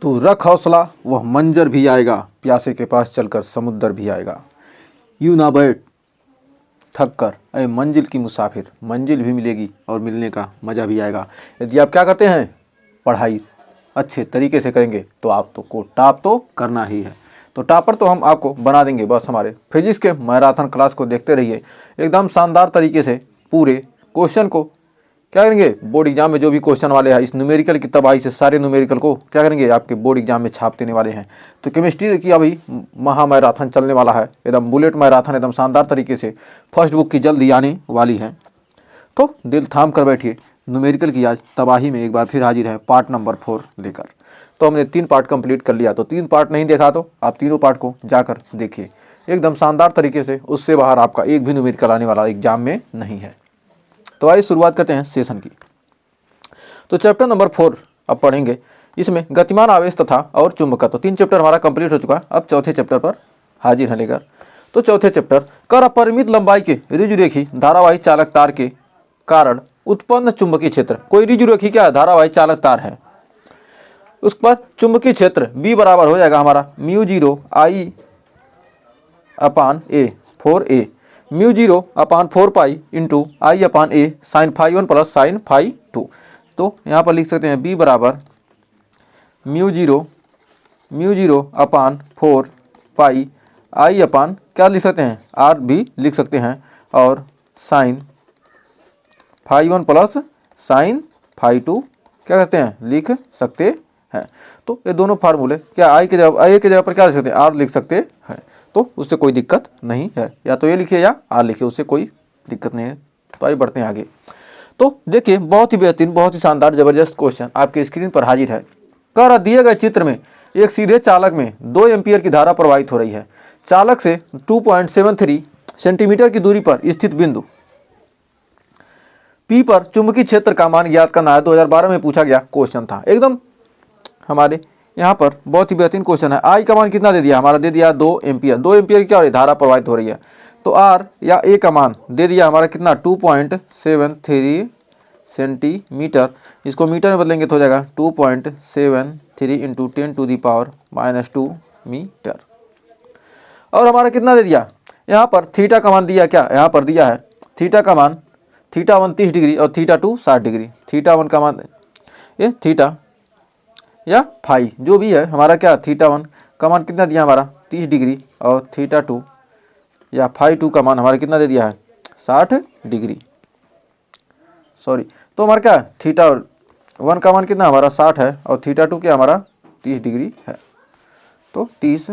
तू रख हौसला, वह मंजर भी आएगा, प्यासे के पास चलकर समुद्र भी आएगा। यूं ना बैठ थक कर अरे मंजिल की मुसाफिर, मंजिल भी मिलेगी और मिलने का मज़ा भी आएगा। यदि आप क्या करते हैं, पढ़ाई अच्छे तरीके से करेंगे तो आपको टॉप तो करना ही है। तो टॉपर तो हम आपको बना देंगे, बस हमारे फिजिक्स के मैराथन क्लास को देखते रहिए। एकदम शानदार तरीके से पूरे क्वेश्चन को क्या करेंगे, बोर्ड एग्जाम में जो भी क्वेश्चन वाले हैं इस न्यूमेरिकल की तबाही से सारे न्यूमेरिकल को क्या करेंगे, आपके बोर्ड एग्जाम में छाप देने वाले हैं। तो केमिस्ट्री की अभी महा मैराथन चलने वाला है, एकदम बुलेट मैराथन, एकदम शानदार तरीके से फर्स्ट बुक की जल्दी आने वाली है। तो दिल थाम कर बैठिए, न्यूमेरिकल की आज तबाही में एक बार फिर हाजिर है पार्ट नंबर 4 लेकर। तो हमने 3 पार्ट कंप्लीट कर लिया, तो 3 पार्ट नहीं देखा तो आप तीनों पार्ट को जाकर देखिए, एकदम शानदार तरीके से। उससे बाहर आपका एक भी न्यूमेरिकल आने वाला एग्जाम में नहीं है। तो आइए शुरुआत करते हैं सेशन की। तो चैप्टर नंबर 4 अब पढ़ेंगे। इसमें गतिमान आवेश तथा और चुंबकत्व, 3 चैप्टर हमारा कंप्लीट हो चुका है। अब चौथे चैप्टर पर हाजिर है लेकर। तो चौथे चैप्टर, कर अपरिमित लंबाई के ऋजुरेखी धारावाही चालक तार के कारण उत्पन्न चुंबकीय क्षेत्र। कोई ऋजुरेखी क्या है, धारावाही चालक तार है, उस पर चुंबकीय क्षेत्र B बराबर हो जाएगा हमारा μ0 I upon A 4A, μ0 upon 4 pi into I upon A sine phi 1 plus sine phi 2। तो यहाँ पर लिख सकते हैं B बराबर μ0 अपान 4 पाई I अपान क्या लिख सकते हैं, R भी लिख सकते हैं, और sine phi 1 plus sine phi 2 क्या कहते हैं, लिख सकते हैं। तो ये दोनों फार्मूले क्या I के जगह पर क्या लिख सकते हैं, R लिख सकते हैं। तो उससे कोई दिक्कत नहीं है, या तो ये लिखिए या R लिखिए, उससे कोई दिक्कत नहीं है। तो आइए बढ़ते हैं आगे। तो देखिए बहुत ही बेहतरीन, बहुत ही शानदार जबरदस्त क्वेश्चन आपके स्क्रीन पर हाजिर है। कर दिए गए चित्र में एक सीधे चालक में 2 एम्पीयर की धारा प्रवाहित हो रही है। चालक से 2.73 सेंटीमीटर की दूरी पर स्थित बिंदु P पर चुंबकीय क्षेत्र का मान ज्ञात करना है। 2012 में पूछा गया क्वेश्चन था, एकदम हमारे यहाँ पर बहुत ही बेहतरीन क्वेश्चन है। I का मान कितना दे दिया, हमारा दे दिया 2 एम्पीयर। 2 एम्पीयर क्या हो रही है, धारा प्रवाहित हो रही है। तो R या A का मान दे दिया हमारा कितना, 2.73 सेंटीमीटर। इसको मीटर में बदलेंगे तो हो जाएगा 2.73 इंटू 10⁻⁻² मीटर। और हमारा कितना दे दिया, यहाँ पर थीटा का मान दिया, क्या यहाँ पर दिया है थीटा का मान, थीटा 1 30 डिग्री और थीटा 2 60 डिग्री। थीटा 1 का मान ये थीटा या फाई जो भी है हमारा, क्या थीटा 1 का मान कितना दिया हमारा 30 डिग्री, और थीटा 2 या फाई 2 का मान हमारा कितना दे दिया है 60 डिग्री, सॉरी। तो हमारा क्या थीटा 1 का मान कितना हमारा 60 है, और थीटा 2 क्या हमारा 30 डिग्री है। तो 30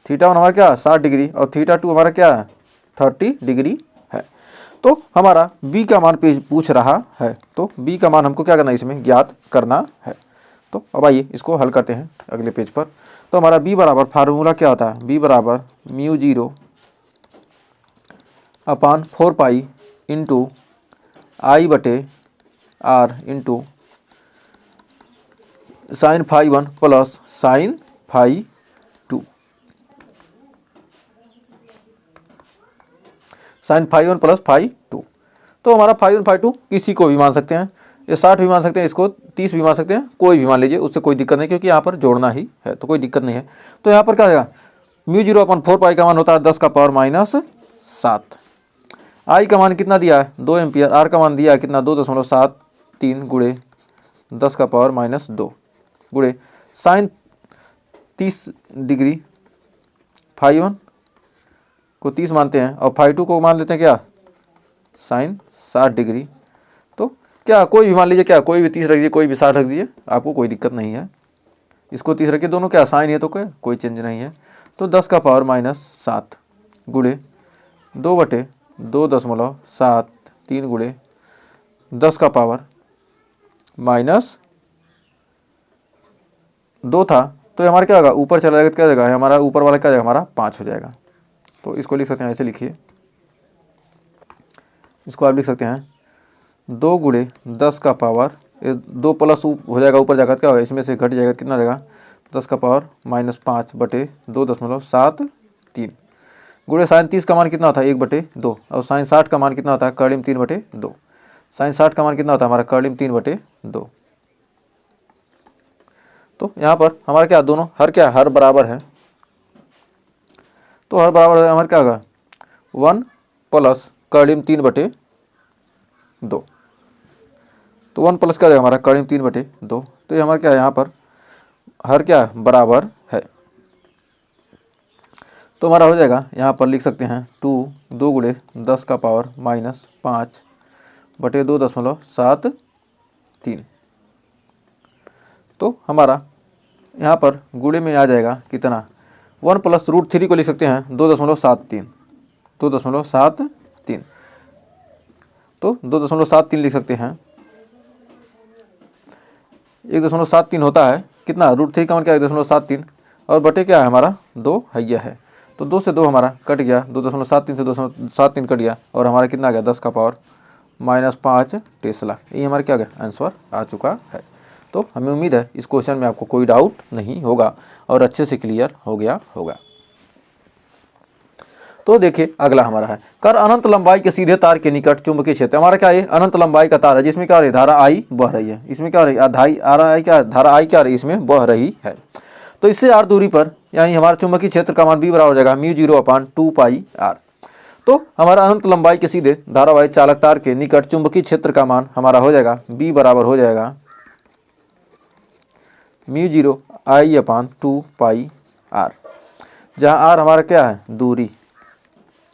थीटा 1 हमारा क्या 60 डिग्री और थीटा 2 हमारा क्या 30 डिग्री है। तो हमारा B का मान पेज पूछ रहा है, तो B का मान हमको क्या करना है, इसमें ज्ञात करना है। तो अब आइए इसको हल करते हैं अगले पेज पर। तो हमारा B बराबर फार्मूला क्या होता है, B बराबर μ0 अपान 4 पाई इंटू I बटे R into sine phi 1 plus sine phi 2, sine phi 1 plus phi 2। तो हमारा फाई 1 फाई 2 किसी को भी मान सकते हैं, ये 60 भी मान सकते हैं, इसको 30 भी मान सकते हैं, कोई भी मान लीजिए, उससे कोई दिक्कत नहीं, क्योंकि यहाँ पर जोड़ना ही है तो कोई दिक्कत नहीं है। तो यहाँ पर क्या आएगा, μ0 अपन 4 पाई का मान होता है 10 का पावर -7। I का मान कितना दिया है 2 एम्पियर, R का मान दिया है कितना 2.73 गुणे 10 का पावर -2 गुणे साइन 30 डिग्री, फाई 1 को 30 मानते हैं और फाई 2 को मान लेते हैं क्या साइन 60 डिग्री। तो क्या कोई भी मान लीजिए, क्या कोई भी 30 रख दीजिए, कोई भी 60 रख दीजिए, आपको कोई दिक्कत नहीं है। इसको 30 रखिए, दोनों क्या साइन है तो कोई चेंज नहीं है। तो 10 का पावर -7 गुणे 2/2.73 गुणे 10 का पावर -2 था, तो हमारा क्या होगा ऊपर चला जाएगा, क्या जाएगा हमारा ऊपर वाला क्या जाएगा हमारा 5 हो जाएगा। तो इसको लिख सकते हैं, ऐसे लिखिए, इसको आप लिख सकते हैं 2 गुणे 10 का पावर 2 प्लस हो जाएगा, ऊपर जाकर क्या होगा इसमें से घट जाएगा, कितना जाएगा 10 का पावर -5 बटे 2.73 गुणे साइन 30 का मान कितना होता है 1/2, और साइन 60 का मान कितना होता है कर्डिम 3/2। साइन 60 का मान कितना होता है हमारा कर्डिम 3/2। तो यहाँ पर हमारा क्या दोनों हर बराबर है, तो हर बराबर है हमारा क्या होगा 1 प्लस कर्डिम 3/2। तो 1 प्लस क्या हो जाएगा हमारा कर्डिम 3/2। तो ये हमारा क्या है यहाँ पर हर क्या बराबर है, तो हमारा हो जाएगा यहाँ पर लिख सकते हैं 2 गुणे 10 का पावर -5/2.73। तो हमारा यहाँ पर गुणे में आ जाएगा कितना 1 प्लस √3 को लिख सकते हैं 2.73 तो 2.73 लिख सकते हैं। 1.73 होता है कितना √3 का मान क्या है 1.73 और बटे क्या है हमारा 2 हैया है, तो 2 से 2 हमारा कट गया, 2.73 से 2.73 कट गया और हमारा कितना आ गया 10 का पावर -5 टेस्ला। ये हमारा क्या गया आंसर आ चुका है। तो हमें उम्मीद है इस क्वेश्चन में आपको कोई डाउट नहीं होगा और अच्छे से क्लियर हो गया होगा। तो देखिए अगला हमारा है कर अनंत लंबाई के सीधे तार के निकट चुंबकीय क्षेत्र। हमारा क्या है अनंत लंबाई का तार है जिसमें क्या हो रही है धारा आई बह रही है, इसमें क्या हो रही है धारा आई क्या रही है इसमें बह रही है। तो इससे r दूरी पर यानी हमारा चुंबकीय क्षेत्र का मान b बराबर हो जाएगा μ0/2πr। तो हमारा अनंत लंबाई के सीधे धारावाही चालक तार के निकट चुंबकीय क्षेत्र का मान हमारा हो जाएगा b बराबर हो जाएगा μ0I/2πr, जहाँ r हमारा क्या है दूरी,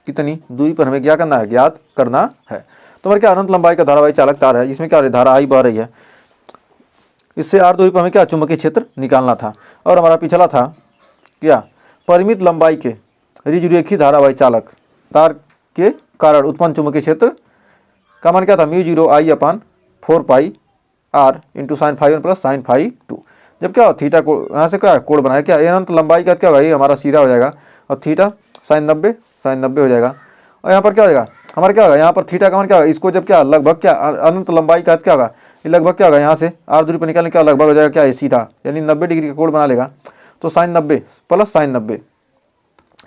कितनी दूरी पर हमें क्या करना है ज्ञात करना है। तो हमारे क्या अनंत लंबाई का धारावाही चालक तार है जिसमें क्या धारा आई बह रही है, इससे r दूरी पर हमें क्या चुंबकीय क्षेत्र निकालना था। और हमारा पिछला था क्या परिमित लंबाई के ऋजुरेखी धारावाही चालक तार के कारण उत्पन्न चुंबकीय क्षेत्र का मान क्या था μ0I/4πr × sin⁵1 + sin⁵2। जब क्या थीटा को यहाँ से क्या कोण बनाया क्या अनंत लंबाई का क्या होगा ये हमारा सीधा हो जाएगा और थीटा sin90 हो जाएगा। और यहाँ पर क्या हो जाएगा हमारा क्या होगा यहाँ पर थीटा का मान क्या होगा इसको जब क्या लगभग क्या अनंत लंबाई का क्या होगा ये लगभग क्या होगा यहाँ से r दूरी पर निकालने क्या लगभग हो जाएगा क्या ये सीधा यानी 90 डिग्री का कोण बना लेगा। तो sin90 + sin90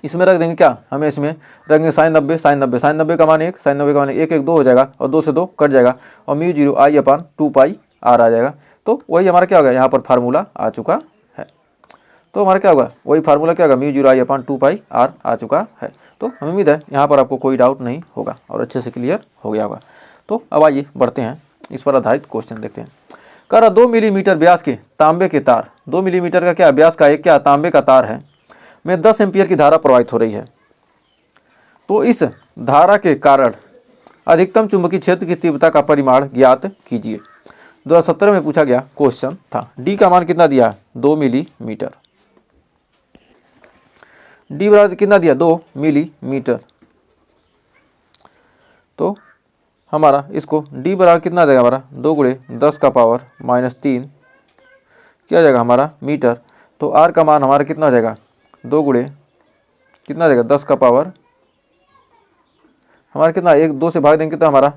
इसमें रख देंगे क्या हमें इसमें रख देंगे sin90 का मान 1 sin90 का मान 1 1 2 हो जाएगा और 2 से 2 कट जाएगा और μ0I/2πr आ जाएगा। तो वही हमारा क्या होगा यहाँ पर फार्मूला आ चुका है। तो हमारा क्या होगा वही फार्मूला क्या होगा μ0I/2πr आ चुका है। तो हमें उम्मीद है यहाँ पर आपको कोई डाउट नहीं होगा और अच्छे से क्लियर हो गया होगा। तो अब आइए बढ़ते हैं इस पर आधारित क्वेश्चन देखते हैं। कर 2 मिलीमीटर व्यास के तांबे के तार 2 मिलीमीटर का क्या व्यास का एक क्या तांबे का तार है में 10 एम्पीयर की धारा प्रवाहित हो रही है। तो इस धारा के कारण अधिकतम चुंबकीय क्षेत्र की तीव्रता का परिमाण ज्ञात कीजिए। 2017 में पूछा गया क्वेश्चन था। डी का मान कितना दिया 2 मिलीमीटर, डी बराबर कितना दिया 2 मिलीमीटर। तो हमारा इसको डी बराबर कितना देगा हमारा 2 गुणे 10 का पावर -3 क्या जाएगा हमारा मीटर। तो आर का मान हमारा कितना हो जाएगा 2 गुणे कितना देगा 10 का पावर हमारा कितना 2 से भाग देंगे तो हमारा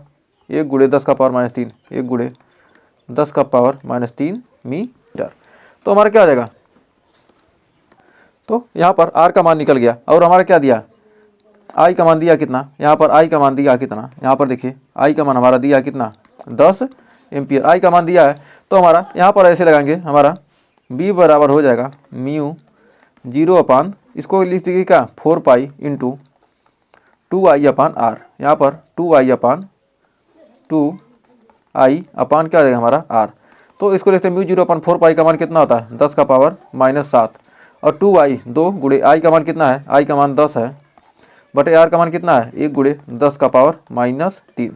1 गुणे 10 का पावर -3 1 गुणे 10 का पावर -3 मीटर। तो हमारा क्या हो जाएगा तो यहाँ पर आर का मान निकल गया और हमारा क्या दिया आई का मान दिया कितना यहाँ पर आई का मान दिया कितना यहाँ पर देखिए आई का मान हमारा दिया कितना 10 एम्पियर आई का मान दिया है। तो हमारा यहाँ पर ऐसे लगाएंगे हमारा बी बराबर हो जाएगा μ0 इसको लिख दीजिए क्या 4π × 2I/r यहाँ पर 2I क्या रहेगा हमारा r। तो इसको लिखते हैं μ0/4π का मान कितना होता है 10 का पावर -7 और 2I 2 गुणे आई का मान कितना है आई का मान 10 है बटे आर का मान कितना है 1 गुणे 10 का पावर -3।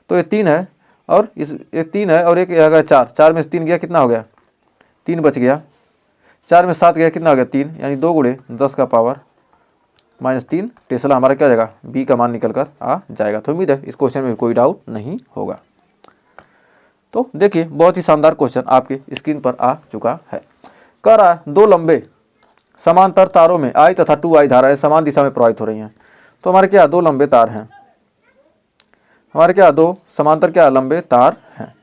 तो ये 3 है और इस एक 3 है और एक अगर 4 में से 3 गया कितना हो गया 3 बच गया 4 में 7 गया कितना हो गया 3 यानी 2 गुणे 10 का पावर -3 टेस्ला हमारा क्या हो जाएगा बी का मान निकल कर आ जाएगा। तो उम्मीद है इस क्वेश्चन में कोई डाउट नहीं होगा। तो देखिए बहुत ही शानदार क्वेश्चन आपके स्क्रीन पर आ चुका है। कह रहा है 2 लंबे समांतर तारों में I तथा 2I धाराएं समान दिशा में प्रवाहित हो रही हैं। तो हमारे क्या 2 लंबे तार हैं हमारे क्या 2 समांतर क्या लंबे तार हैं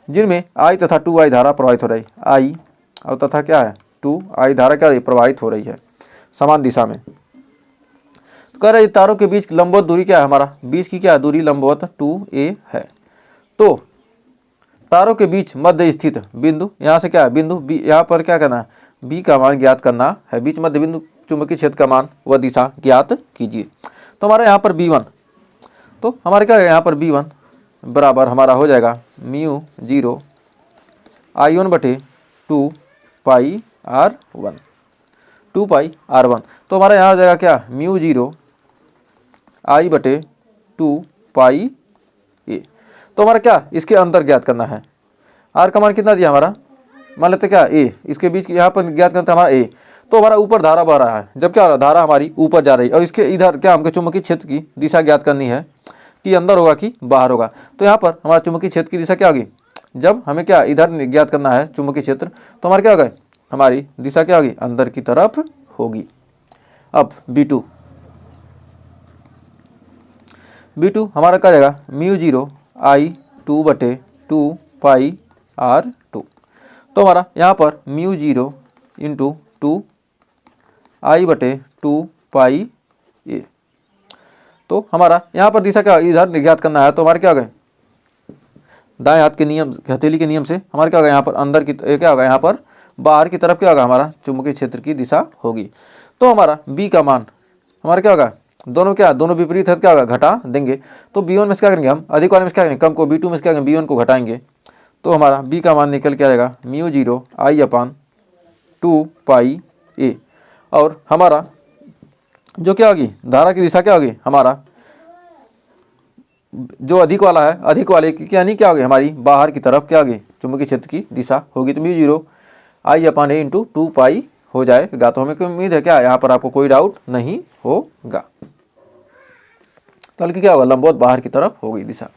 जिनमें I तथा 2I धारा प्रवाहित हो रही I और तथा क्या है 2I धारा क्या प्रवाहित हो रही है समान दिशा में। तो कह रहे तारों के बीच लंबवत दूरी क्या है हमारा बीच की क्या दूरी लंबवत 2a है। तो तारों के बीच मध्य स्थित बिंदु, यहाँ से क्या है बिंदु बी, यहाँ पर क्या करना है बी का मान ज्ञात करना है। बीच मध्य बिंदु चुंबकीय क्षेत्र का मान व दिशा ज्ञात कीजिए। तो हमारा यहाँ पर B1, तो हमारे क्या है यहाँ पर B1 बराबर हमारा हो जाएगा म्यू 0 I1 बटे 2 पाई R1, 2 पाई R1। तो हमारा यहाँ हो जाएगा क्या म्यू 0 I बटे 2 पाई ए। तो हमारा क्या इसके अंदर ज्ञात करना है। आर का मान कितना दिया हमारा, मान लेते क्या ए, इसके बीच यहाँ पर ज्ञात करना हमारा ए। तो हमारा ऊपर धारा बह रहा है, जब क्या हो रहा है धारा हमारी ऊपर जा रही है और इसके इधर क्या हमको चुंबकीय क्षेत्र की दिशा ज्ञात करनी है कि अंदर होगा कि बाहर होगा। तो यहाँ पर हमारा चुंबकीय क्षेत्र की दिशा क्या होगी, जब हमें क्या इधर ज्ञात करना है चुंबकीय क्षेत्र, तो हमारा क्या होगा हमारी दिशा क्या होगी अंदर की तरफ होगी। अब B2 हमारा क्या जाएगा म्यू 0 I2 बटे 2 पाई R2। तो हमारा यहाँ पर म्यू 0 इंटू 2 I बटे 2 पाई ए। तो हमारा यहाँ पर दिशा क्या इधर ज्ञात करना है। तो हमारे क्या हो गए दाएं हाथ के नियम हथेली के नियम से हमारे क्या होगा यहाँ पर अंदर की क्या होगा यहाँ पर बाहर की तरफ क्या होगा हमारा चुंबकीय क्षेत्र की दिशा होगी। तो हमारा B का मान हमारा क्या होगा, दोनों क्या दोनों विपरीत है, क्या होगा घटा देंगे। तो B1 में क्या करेंगे हम अधिक वाले में क्या करेंगे कम को, B2 में क्या करेंगे B1 को घटाएंगे। तो हमारा B का मान निकल के आ जाएगा म्यू 0 I/2 पाई ए। और हमारा जो क्या होगी धारा की दिशा क्या होगी हमारा जो अधिक वाला है, अधिक वाले की यानी क्या होगी हमारी बाहर की तरफ क्या होगी चुंबकीय क्षेत्र की दिशा होगी। तो म्यू 0 I/a इंटू 2 पाई हो जाएगा। तो हमें उम्मीद है क्या यहाँ पर आपको कोई डाउट नहीं होगा। तो हल्की क्या होगा लंबवत बाहर की तरफ होगी दिशा।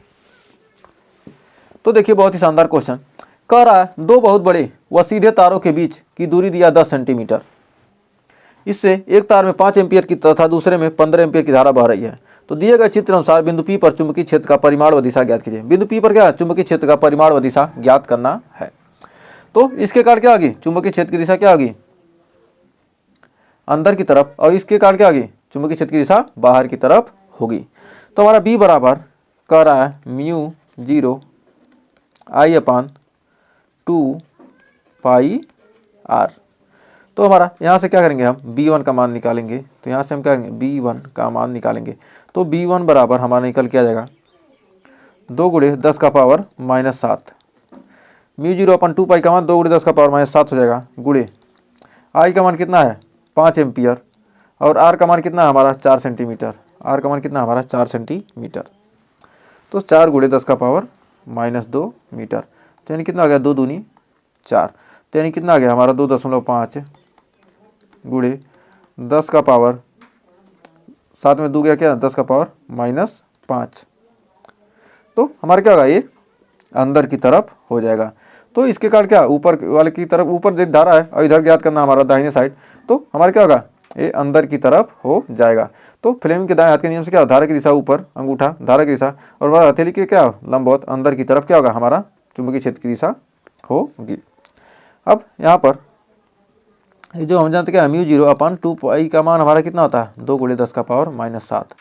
तो देखिए बहुत ही शानदार क्वेश्चन कह रहा है दो बहुत बड़े व सीधे तारों के बीच की दूरी दिया 10 सेंटीमीटर। इससे एक तार में 5 एम्पियर की तथा दूसरे में 15 एम्पियर की धारा बह रही है। तो दिए गए चित्र अनुसार बिंदु P पर चुंबकीय क्षेत्र का परिमाण व दिशा ज्ञात कीजिए। बिंदु P पर क्या चुंबकीय क्षेत्र का परिमाण व दिशा ज्ञात करना है। तो इसके कारण क्या होगी चुंबकीय क्षेत्र की दिशा क्या होगी अंदर की तरफ, और इसके कारण क्या होगी चुंबकीय क्षेत्र की दिशा बाहर की तरफ होगी। तो हमारा B बराबर कह रहा है म्यू 0 I/2 पाई R। तो हमारा यहाँ से क्या करेंगे हम B1 का मान निकालेंगे। तो यहाँ से हम क्या करेंगे B1 का मान निकालेंगे। तो B1 बराबर हमारा निकल के आ जाएगा 2 × 10 का पावर -7। म्यू 0/2 पाई का मान 2 × 10 का पावर -7 हो जाएगा गुणे I का मान कितना है 5 एम्पियर और R का मान कितना है हमारा 4 सेंटीमीटर। R का मान कितना हमारा 4 सेंटीमीटर। तो 4 × 10 का पावर -2 मीटर। तो यानी कितना आ गया 2 दूनी 4। तो यानी कितना आ गया हमारा 2.5 गुणे 10 का पावर 7 में 2 गया क्या 10 का पावर -5। तो हमारा क्या होगा ये अंदर की तरफ हो जाएगा। तो इसके कारण क्या ऊपर वाले की तरफ ऊपर धारा है और इधर ज्ञात करना हमारा दाहिने साइड। तो हमारा क्या होगा ये अंदर की तरफ हो जाएगा। तो फ्लेमिंग के दाएं हाथ के नियम से क्या धारा की दिशा ऊपर, अंगूठा धारा की दिशा और हमारा हथेली के क्या लंबवत अंदर की तरफ क्या होगा हमारा चुंबकीय क्षेत्र की दिशा होगी। अब यहाँ पर जो हम जानते क्या म्यू 0/2 पाई का मान हमारा कितना होता है 2 × 10 का पावर -7।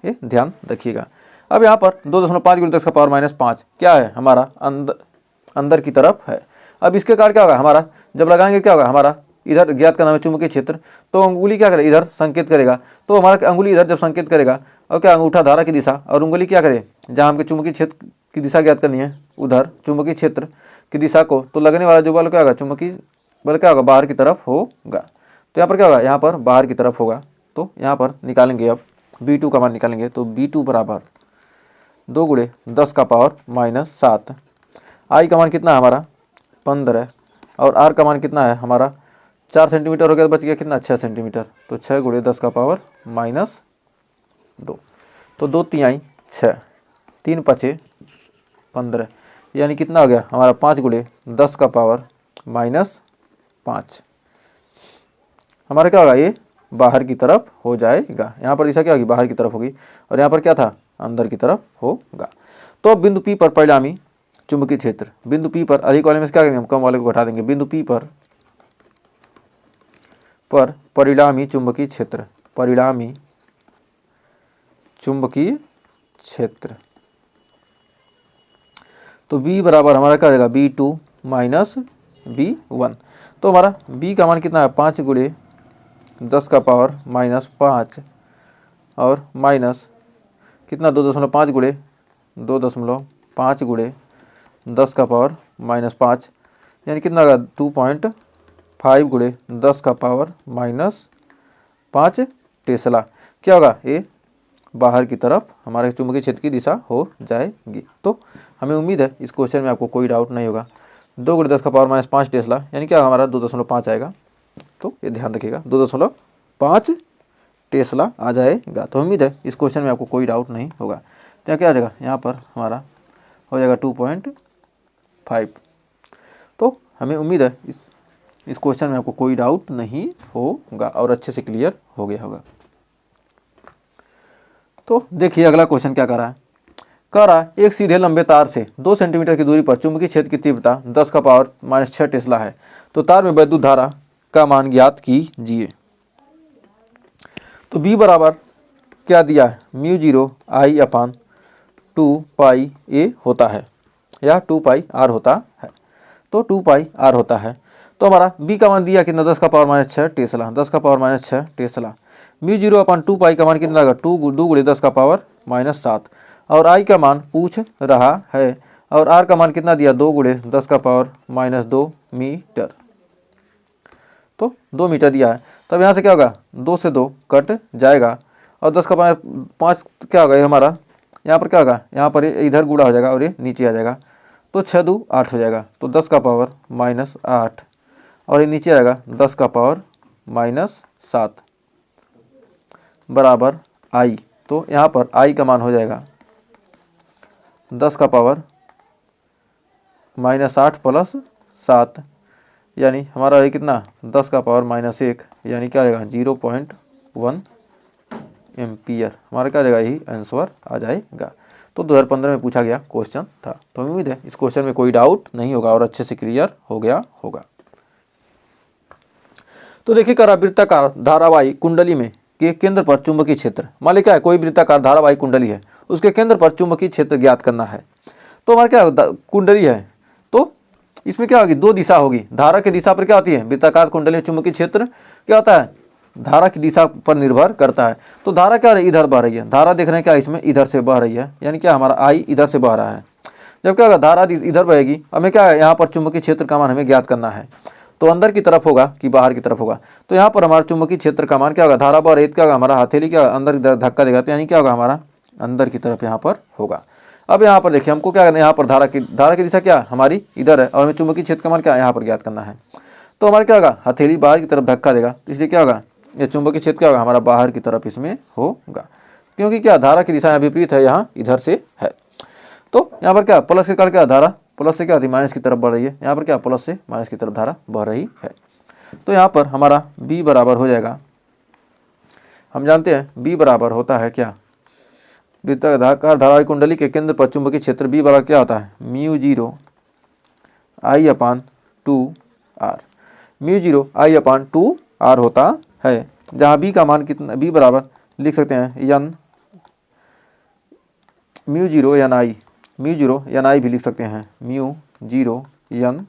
ये ध्यान रखिएगा। अब यहाँ पर 2.5 × 10 का पावर -5 क्या है हमारा अंदर की तरफ है। अब इसके कारण क्या होगा हमारा जब लगाएंगे क्या होगा हमारा इधर ज्ञात करना है चुंबकीय क्षेत्र। तो अंगुली क्या करे इधर संकेत करेगा। तो हमारा अंगुली इधर जब संकेत करेगा और क्या अंगूठा धारा की दिशा और उंगली क्या करे जहाँ हमके चुंबकीय क्षेत्र की दिशा ज्ञात करनी है उधर चुंबकीय क्षेत्र की दिशा को, तो लगने वाला जो बल क्या होगा चुंबकीय बल क्या होगा बाहर की तरफ होगा। तो यहाँ पर क्या होगा यहाँ पर बाहर की तरफ होगा। तो यहाँ पर निकालेंगे अब B2 का मान निकालेंगे। तो B2 बराबर 2 × 10 का पावर -7। I का मान कितना है हमारा 15 और R का मान कितना है हमारा 4 सेंटीमीटर हो गया, बच गया कितना 6 सेंटीमीटर। तो 6 × 10 का पावर -2। तो 2 तिहाई 6 3 × 15 यानी कितना हो गया हमारा 5 × 10 का पावर -5। हमारा क्या होगा ये बाहर की तरफ हो जाएगा। यहाँ पर दिशा क्या होगी बाहर की तरफ होगी और यहाँ पर क्या था अंदर की तरफ होगा। तो अब बिंदु P पर परिणामी चुंबकीय क्षेत्र, बिंदु P पर अधिक वाले में से क्या करेंगे हम कम वाले को घटा देंगे। बिंदु P पर परिणामी चुंबकीय क्षेत्र, परिणामी चुंबकीय क्षेत्र। तो b बराबर हमारा क्या रहेगा b2 माइनस b1। तो हमारा b का मान कितना है 5 गुणे 10 का पावर माइनस 5 और माइनस कितना 2.5 गुणे 2.5 गुणे 10 का पावर माइनस 5 यानी कितना होगा 2.5 गुणे 10 का पावर माइनस 5 टेस्ला। क्या होगा ये बाहर की तरफ हमारे चुंबकीय क्षेत्र की दिशा हो जाएगी। तो हमें उम्मीद है इस क्वेश्चन में आपको कोई डाउट नहीं होगा। 2 गुणे 10 का पावर माइनस 5 टेस्ला यानी क्या हमारा 2.5 आएगा। तो ये ध्यान रखिएगा 2.5 टेस्ला आ जाएगा। तो उम्मीद है इस क्वेश्चन में आपको कोई डाउट नहीं होगा। तो क्या आ जाएगा यहाँ पर हमारा हो जाएगा 2.5। तो हमें उम्मीद है इस क्वेश्चन में आपको कोई डाउट नहीं होगा और अच्छे से क्लियर हो गया होगा। तो देखिए अगला क्वेश्चन क्या कर रहा है। कह रहा है एक सीधे लंबे तार से 2 सेंटीमीटर की दूरी पर चुंबकीय क्षेत्र की तीव्रता 10 का पावर माइनस 6 टेस्ला है। तो तार में वैद्युत धारा का मान ज्ञात कीजिए। तो b बराबर क्या दिया है μ0 I/2 पाई a होता है या 2 पाई r होता है। तो 2 पाई r होता है। तो हमारा b का मान दिया कितना 10 का पावर माइनस 6 टेस्ला 10 का पावर माइनस 6 टेस्ला। μ0/2 पाई का मान कितना लगा 2 गुणे 10 का पावर माइनस 7 और I का मान पूछ रहा है और R का मान कितना दिया 2 गुणे 10 का पावर माइनस 2 मीटर। तो 2 मीटर दिया है। तब यहाँ से क्या होगा 2 से 2 कट जाएगा और 10 का पावर 5 क्या होगा ये हमारा यहाँ पर क्या होगा यहाँ पर इधर गुणा हो जाएगा और ये नीचे आ जाएगा। तो 6 दूनी 8 हो जाएगा। तो 10 का पावर माइनस 8 और ये नीचे आएगा 10 का पावर माइनस 7 बराबर I। तो यहाँ पर I का मान हो जाएगा 10 का पावर माइनस 8 प्लस 7 यानी हमारा ये कितना 10 का पावर माइनस 1 यानी क्या आएगा 0.1 एम्पियर। हमारा क्या आ जाएगा यही आंसर आ जाएगा। तो 2015 में पूछा गया क्वेश्चन था। तो उम्मीद है इस क्वेश्चन में कोई डाउट नहीं होगा और अच्छे से क्लियर हो गया होगा। तो देखिए करा वृत्ताकार धारावाही कुंडली में के केंद्र पर चुंबकीय क्षेत्र मान ली क्या है कोई वृत्ताकार धारावाही कुंडली है उसके केंद्र पर चुंबकीय क्षेत्र ज्ञात करना है। तो हमारा क्या कुंडली है तो इसमें क्या होगी 2 दिशा होगी। धारा की दिशा पर क्या होती है वृत्ताकार कुंडली में चुंबकीय क्षेत्र क्या होता है धारा की दिशा पर निर्भर करता है। तो धारा क्या है इधर बह रही है। धारा देख रहे हैं क्या इसमें इधर से बह रही है यानी क्या हमारा I इधर से बह रहा है। जब क्या होगा धारा इधर बहेगी हमें क्या है यहाँ पर चुंबकीय क्षेत्र का मान हमें ज्ञात करना है। तो अंदर की तरफ होगा कि बाहर की तरफ होगा। तो यहाँ पर हमारा चुंबकीय क्षेत्र का मान क्या होगा धारा बह रही क्या होगा हमारा हथेली क्या अंदर धक्का देगा तो यानी क्या होगा हमारा अंदर की तरफ यहाँ पर होगा। अब यहाँ पर देखिए हमको क्या करना है यहाँ पर धारा की दिशा क्या हमारी इधर है और हमें चुंबकीय क्षेत्र का मान क्या यहाँ पर ज्ञात करना है। तो हमारा क्या होगा हथेली बाहर की तरफ धक्का देगा इसलिए क्या होगा ये चुंबकीय क्षेत्र क्या होगा हमारा बाहर की तरफ इसमें होगा क्योंकि क्या धारा की दिशा यहाँ विपरीत है यहाँ इधर से है। तो यहाँ पर क्या प्लस के कारण क्या धारा प्लस से क्या होती है माइनस की तरफ बढ़ रही है। यहाँ पर क्या प्लस से माइनस की तरफ धारा बढ़ रही है। तो यहाँ पर हमारा b बराबर हो जाएगा हम जानते हैं b बराबर होता है क्या वृत्ताकार धारावाही कुंडली के केंद्र पर चुंबकीय क्षेत्र b बराबर क्या होता है μ0 I/2r μ0 I/2r होता है। जहाँ b का मान कितना b बराबर लिख सकते हैं n μ0 n I भी लिख सकते हैं μ0 n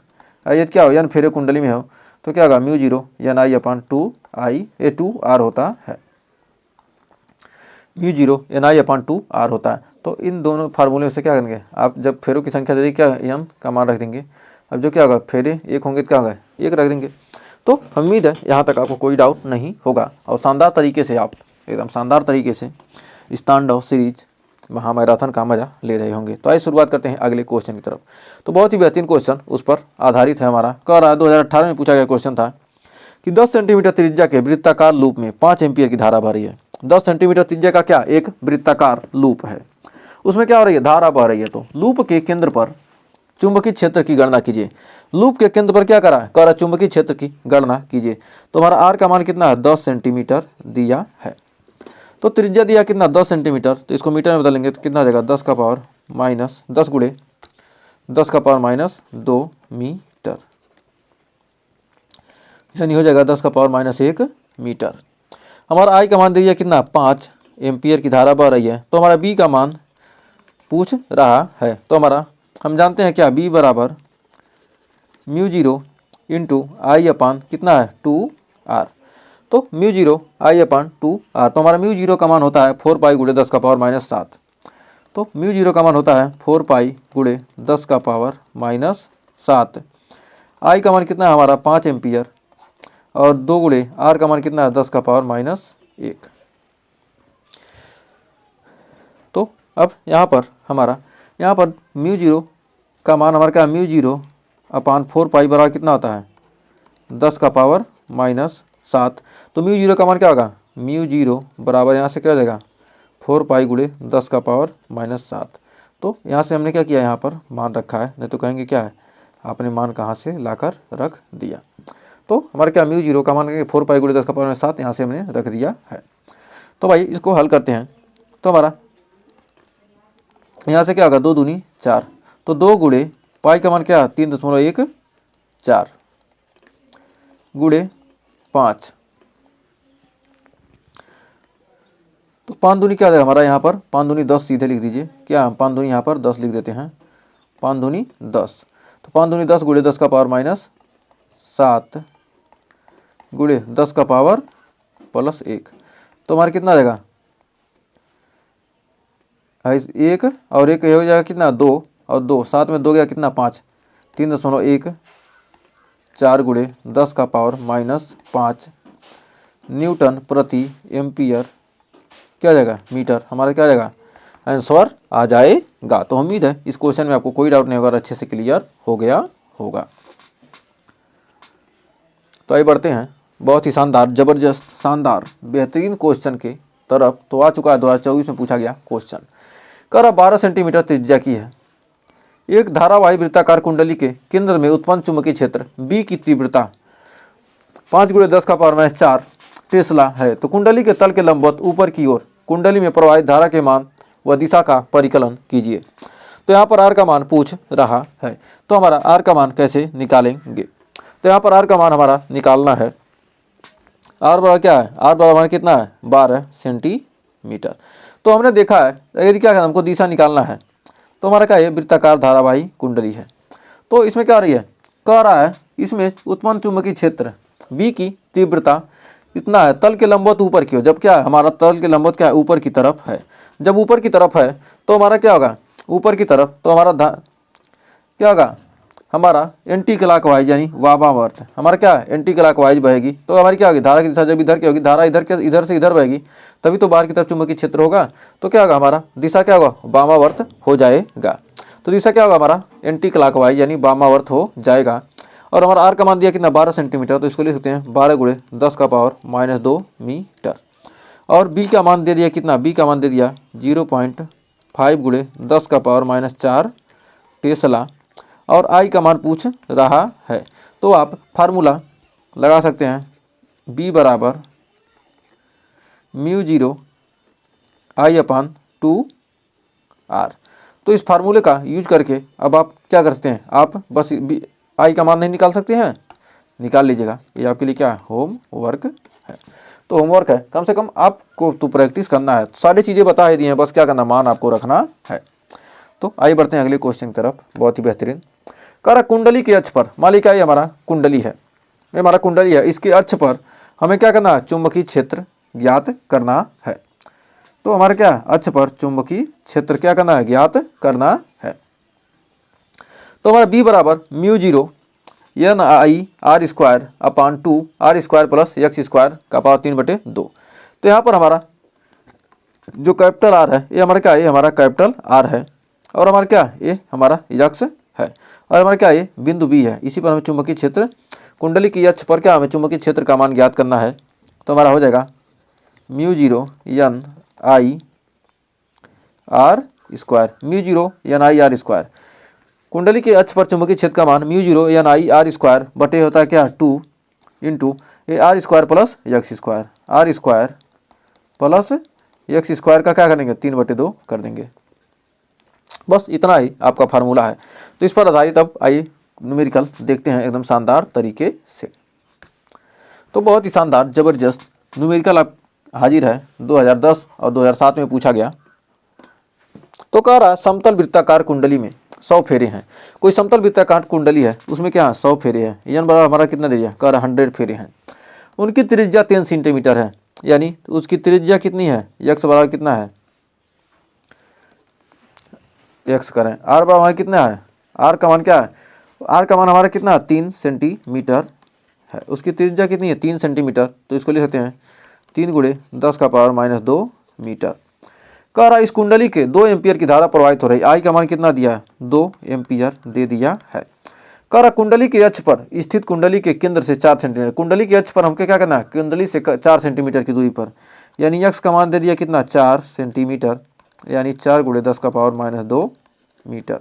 ये क्या हो n फेरे कुंडली में हो तो क्या होगा μ0 n I/2r होता है μ0 n I/2r होता है। तो इन दोनों फार्मूले से क्या करेंगे आप जब फेरों की संख्या दे दी क्या m का मान रख देंगे। अब जो क्या होगा फेरे 1 होंगे तो क्या होगा 1 रख देंगे। तो उम्मीद है यहाँ तक आपको कोई डाउट नहीं होगा और शानदार तरीके से आप एकदम शानदार तरीके से इस तांडव सीरीज महामैराथन का मजा ले रहे होंगे। तो आइए शुरुआत करते हैं अगले क्वेश्चन की तरफ। तो बहुत ही बेहतरीन क्वेश्चन उस पर आधारित है हमारा। कह रहा है 2018 में पूछा गया क्वेश्चन था कि 10 सेंटीमीटर त्रिज्या के वृत्ताकार लूप में 5 एम्पियर की धारा बह रही है। 10 सेंटीमीटर त्रिज्या का क्या एक वृत्ताकार लूप है उसमें क्या हो रही है धारा बह रही है। तो लूप के केंद्र पर चुंबकीय क्षेत्र की गणना कीजिए। लूप के केंद्र पर क्या करा चुंबकीय क्षेत्र की गणना कीजिए। तो हमारा आर का मान कितना है 10 सेंटीमीटर दिया है। तो त्रिज्या दिया कितना 10 सेंटीमीटर तो इसको मीटर में बदलेंगे तो कितना आ जाएगा 10 का पावर माइनस 10 गुणे 10 का पावर माइनस 2 मीटर यानी हो जाएगा 10 का पावर माइनस 1 मीटर। हमारा आई का मान दिया कितना 5 एम्पियर की धारा बह रही है। तो हमारा बी का मान पूछ रहा है। तो हमारा हम जानते हैं क्या, बी बराबर म्यू जीरो इंटू आई अपान कितना है 2r। तो म्यू जीरो आई अपान 2r, तो हमारा म्यू जीरो का मान होता है 4 पाई गुणे 10 का पावर माइनस 7। तो म्यू जीरो का मान होता है 4 पाई गुणे 10 का पावर माइनस 7। आई का मान कितना है हमारा 5 एम्पियर, और 2 गुणे आर का मान कितना है 10 का पावर माइनस 1। तो अब यहाँ पर म्यू जीरो का मान हमारा क्या, म्यू जीरो अपान 4 पाई बराबर कितना होता है 10 का पावर माइनस 7। तो म्यू जीरो का मान क्या होगा, म्यू जीरो बराबर यहाँ से क्या हो जाएगा 4 पाई गुणे 10 का पावर माइनस 7। तो यहाँ से हमने क्या किया, यहाँ पर मान रखा है, नहीं तो कहेंगे क्या है आपने मान कहाँ से लाकर रख दिया। तो हमारे क्या म्यू जीरो का मान 4 पाई गुणे 10 का पावर माइनस 7 यहाँ से हमने रख दिया है। तो भाई इसको हल करते हैं, तो हमारा यहाँ से क्या होगा 2 दूनी 4, तो 2 गुणे पाई का मान क्या 3.14 गुणे 5, तो 5 दूनी क्या है हमारा यहाँ पर 5 दूनी 10 सीधे लिख दीजिए, क्या 5 दूनी यहाँ पर 10 लिख देते हैं, 5 दूनी 10, तो 5 दूनी 10 गुणे 10 का पावर माइनस 7 गुणे 10 का पावर प्लस 1। तो हमारा कितना आ जाएगा 1 और 1 हो जाएगा कितना 2 और 2, 7 में 2 गया कितना 5, 3.14 गुणे 10 का पावर माइनस 5 न्यूटन प्रति एम्पियर क्या आ जाएगा मीटर, हमारा क्या आ जाएगा आंसर आ जाएगा। तो उम्मीद है इस क्वेश्चन में आपको कोई डाउट नहीं होगा, अच्छे से क्लियर हो गया होगा। तो आइए बढ़ते हैं बहुत ही शानदार, जबरदस्त, शानदार, बेहतरीन क्वेश्चन के तरफ। तो आ चुका है 2024 में पूछा गया क्वेश्चन, कर 12 सेंटीमीटर त्रिज्या की है एक धारावाही वृत्ताकार कुंडली के केंद्र में उत्पन्न चुंबकीय क्षेत्र B की तीव्रता 5 गुणे 10 का पावर माइनस 4 टेस्ला है। तो कुंडली के तल के लंबवत ऊपर की ओर कुंडली में प्रवाहित धारा के मान व दिशा का परिकलन कीजिए। तो यहाँ पर R का मान पूछ रहा है, तो हमारा R का मान कैसे निकालेंगे। तो यहाँ पर R का मान हमारा निकालना है, R बराबर क्या है, R बराबर कितना है 12 सेंटीमीटर। तो हमने देखा है यदि क्या है हमको दिशा निकालना है, तो हमारा क्या है वृत्ताकार धारावाही कुंडली है। तो इसमें क्या आ रही है, कह रहा है इसमें उत्पन्न चुंबकीय क्षेत्र B की तीव्रता इतना है तल के लंबवत ऊपर की ओर, जब क्या है हमारा तल के लंबवत क्या है ऊपर की तरफ है। जब ऊपर की तरफ है तो हमारा क्या होगा ऊपर की तरफ, तो हमारा क्या होगा हमारा एंटी क्लॉकवाइज यानी वामावर्त, हमारा क्या है एंटी क्लॉकवाइज बहेगी। तो हमारी क्या होगी धारा की दिशा जब इधर की होगी, धारा इधर से इधर बहेगी, तभी तो बाहर की तरफ चुंबकीय क्षेत्र होगा। तो क्या होगा हमारा दिशा क्या होगा वामावर्त हो जाएगा। तो दिशा क्या होगा हमारा एंटी क्लॉकवाइज यानी वामावर्त हो जाएगा। और हमारा R का मान दिया कितना 12 सेंटीमीटर, तो इसको लिख सकते हैं 12 गुणे 10 का पावर माइनस 2 मीटर। और B का मान दे दिया कितना, B का मान दे दिया 0.5 गुणे 10 का पावर माइनस 4 टेस्ला। और I का मान पूछ रहा है, तो आप फार्मूला लगा सकते हैं B बराबर mu zero I upon 2R। तो इस फार्मूले का यूज करके अब आप क्या कर सकते हैं, आप बस I का मान नहीं निकाल सकते हैं, निकाल लीजिएगा, ये आपके लिए क्या है होमवर्क है। तो होमवर्क है, कम से कम आपको तो प्रैक्टिस करना है, सारी चीज़ें बता ही दी हैं, बस क्या करना मान आपको रखना है। तो आइए बढ़ते हैं अगले क्वेश्चन की तरफ, बहुत ही बेहतरीन। कह कुंडली के अक्ष पर, मान लीजिए ये हमारा कुंडली है, ये हमारा कुंडली है, इसके अक्ष पर हमें क्या करना है चुंबकीय क्षेत्र ज्ञात करना है। तो हमारे क्या अक्ष पर चुंबकीय क्षेत्र क्या करना है ज्ञात करना है। तो हमारा B बराबर म्यू जीरो NI R² अपान 2R² प्लस X² का पावर 3/2। तो यहाँ पर हमारा जो कैपिटल R है ये हमारा क्या है, ये हमारा कैपिटल R है, और हमारा क्या ये हमारा यक्ष है, और हमारा क्या ये बिंदु B है। इसी पर हमें चुंबकीय क्षेत्र कुंडली की अक्ष पर क्या हमें चुंबकीय क्षेत्र का मान ज्ञात करना है। तो हमारा हो जाएगा mu zero NI R², mu zero NI R²। कुंडली के अक्ष पर चुंबकीय क्षेत्र का मान म्यू जीरो NI R² बटे होता है क्या 2 into R² plus X² R² plus X² का क्या करेंगे 3/2 कर देंगे। बस इतना ही आपका फार्मूला है। तो इस पर आधारित अब आइए न्यूमेरिकल देखते हैं एकदम शानदार तरीके से। तो बहुत ही शानदार जबरदस्त न्यूमेरिकल आप हाजिर है, 2010 और 2007 में पूछा गया। तो कह रहा समतल वृत्ताकार कुंडली में 100 फेरे हैं। कोई समतल वृत्ताकार कुंडली है, उसमें क्या 100 फेरे हैं, n बराबर हमारा कितना दे दिया, कह रहा 100 फेरे हैं। उनकी त्रिज्या 10 सेंटीमीटर है, यानी उसकी त्रिज्या कितनी है, x बराबर कितना है, x करें, r बराबर हमारा कितना है, r का मान क्या है, r का मान हमारा कितना है 3 सेंटीमीटर है। उसकी त्रिज्या कितनी है 3 सेंटीमीटर, तो इसको लिख सकते हैं 3 गुणे 10 का पावर माइनस 2 मीटर। कह रहा इस कुंडली के 2 एम्पियर की धारा प्रवाहित हो रही, आई का मान कितना दिया है 2 एम्पियर दे दिया है। कह रहा कुंडली के अक्ष पर स्थित कुंडली के केंद्र से 4 सेंटीमीटर, कुंडली के अक्ष पर हमको क्या करना है, कुंडली से 4 सेंटीमीटर की दूरी पर, यानी x का मान दे दिया कितना 4 सेंटीमीटर, यानी 4 गुणे 10 का पावर माइनस 2 मीटर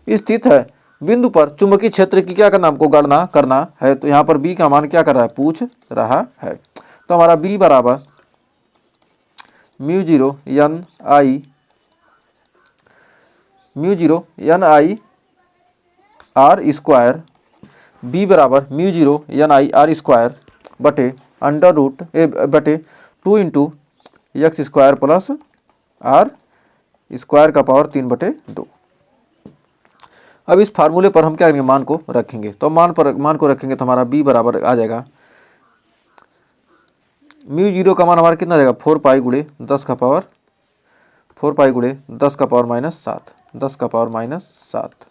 स्थित है। बिंदु पर चुंबकीय क्षेत्र की क्या करना, हमको गणना करना है। तो यहाँ पर b का मान क्या कर रहा है, पूछ रहा है। तो हमारा b बराबर μ0 n i r square, b बराबर μ0 n i r स्क्वायर बटे अंडर रूट बटे 2 into x square plus r square का पावर 3/2। अब इस फार्मूले पर हम क्या करेंगे, मान को रखेंगे। तो मान को रखेंगे तो हमारा b बराबर आ जाएगा μ0 का मान हमारा कितना रहेगा 4 पाई गुणे 10 का पावर 4 पाई गुणे 10 का पावर माइनस 7, 10 का पावर माइनस 7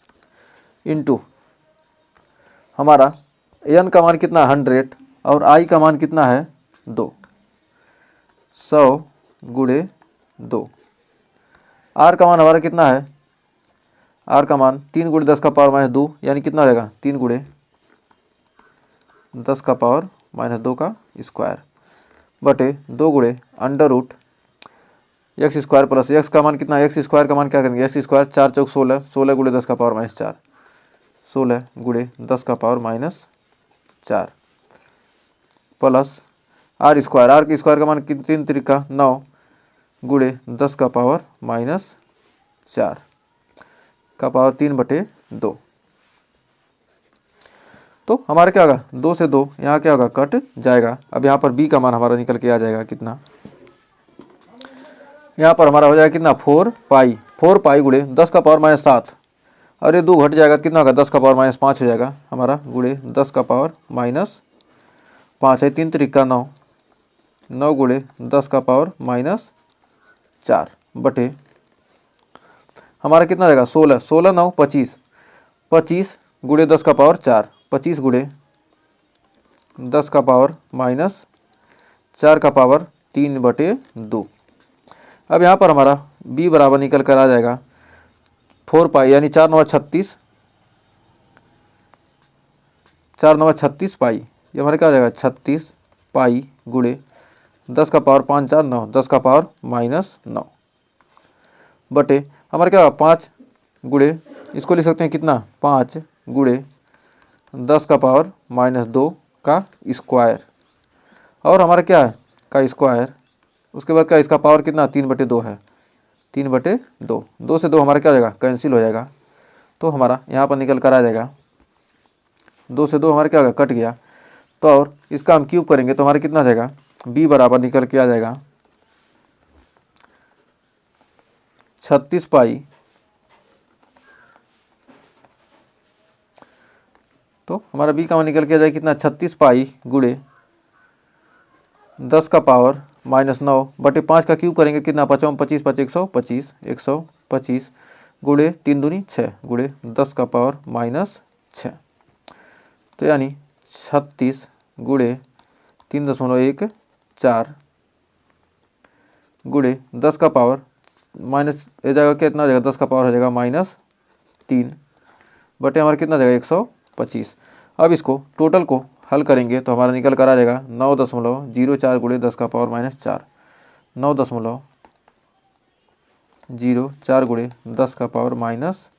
इंटू हमारा n का मान कितना 100 और i का मान कितना है 2, 100 गुणे 2। r का मान हमारा कितना है, r का मान 3 गुणे 10 का पावर माइनस 2, यानी कितना रहेगा 3 गुणे 10 का पावर माइनस 2 का स्क्वायर बटे 2 गुणे under root X square plus X का मान कितना, एक्स स्क्वायर का मान क्या करेंगे, एक्स स्क्वायर 4 चौक 16, 16 गुणे 10 का पावर माइनस 4, 16 गुणे 10 का पावर माइनस 4 प्लस आर की स्क्वायर का मान 3 तरीका 9 गुणे 10 का पावर माइनस 4 का पावर 3/2। तो हमारा क्या होगा 2 से 2 यहाँ क्या होगा कट जाएगा। अब यहाँ पर b का मान हमारा निकल के आ जाएगा कितना, यहाँ पर हमारा हो जाएगा कितना 4 पाई गुणे 10 का पावर माइनस 7, और ये 2 घट जाएगा तो कितना होगा 10 का पावर माइनस 5 हो जाएगा हमारा, गुणे 10 का पावर माइनस 5 है, 3 तरीका 9, 9 गुणे 10 का पावर माइनस 4 बटे हमारा कितना रहेगा 16, 16 9 25, 25 गुणे 10 का पावर 4, 25 गुणे 10 का पावर माइनस 4 का पावर 3/2। अब यहाँ पर हमारा b बराबर निकल कर आ जाएगा 4 पाई, यानी 4 9 36, 4 9 36 पाई, ये हमारे क्या आ जाएगा 36 पाई गुणे 10 का पावर 5 4 9, 10 का पावर माइनस 9 बटे हमारा क्या होगा 5 गुणे, इसको लिख सकते हैं कितना 5 गुणे 10 का पावर माइनस 2 का स्क्वायर, और हमारा क्या है का स्क्वायर, उसके बाद क्या इसका पावर कितना 3/2 है, 3/2, 2 से 2 हमारा क्या हो जाएगा कैंसिल हो जाएगा। तो हमारा यहाँ पर निकल कर आ जाएगा 2 से 2 हमारा क्या होगा कट गया। तो और इसका हम क्यूब करेंगे तो हमारा कितना आ जाएगा, b बराबर निकल के आ जाएगा 36 पाई, तो हमारा b का मान निकल के आ जाएगा कितना 36 पाई गुणे 10 का पावर माइनस 9 बटे 5 का क्यूब करेंगे कितना 5 25 5 125, 125 गुणे 3 दूनी 6 गुणे 10 का पावर माइनस 6, तो यानी 36 गुणे 3.14 गुणे 10 का पावर माइनस हो जाएगा कितना हो जाएगा 10 का पावर हो जाएगा माइनस 3 बटे हमारा कितना हो जाएगा 125। अब इसको टोटल को हल करेंगे तो हमारा निकल कर आ जाएगा 9.04 गुणे 10 का पावर माइनस 4, 9.04 गुणे 10 का पावर माइनस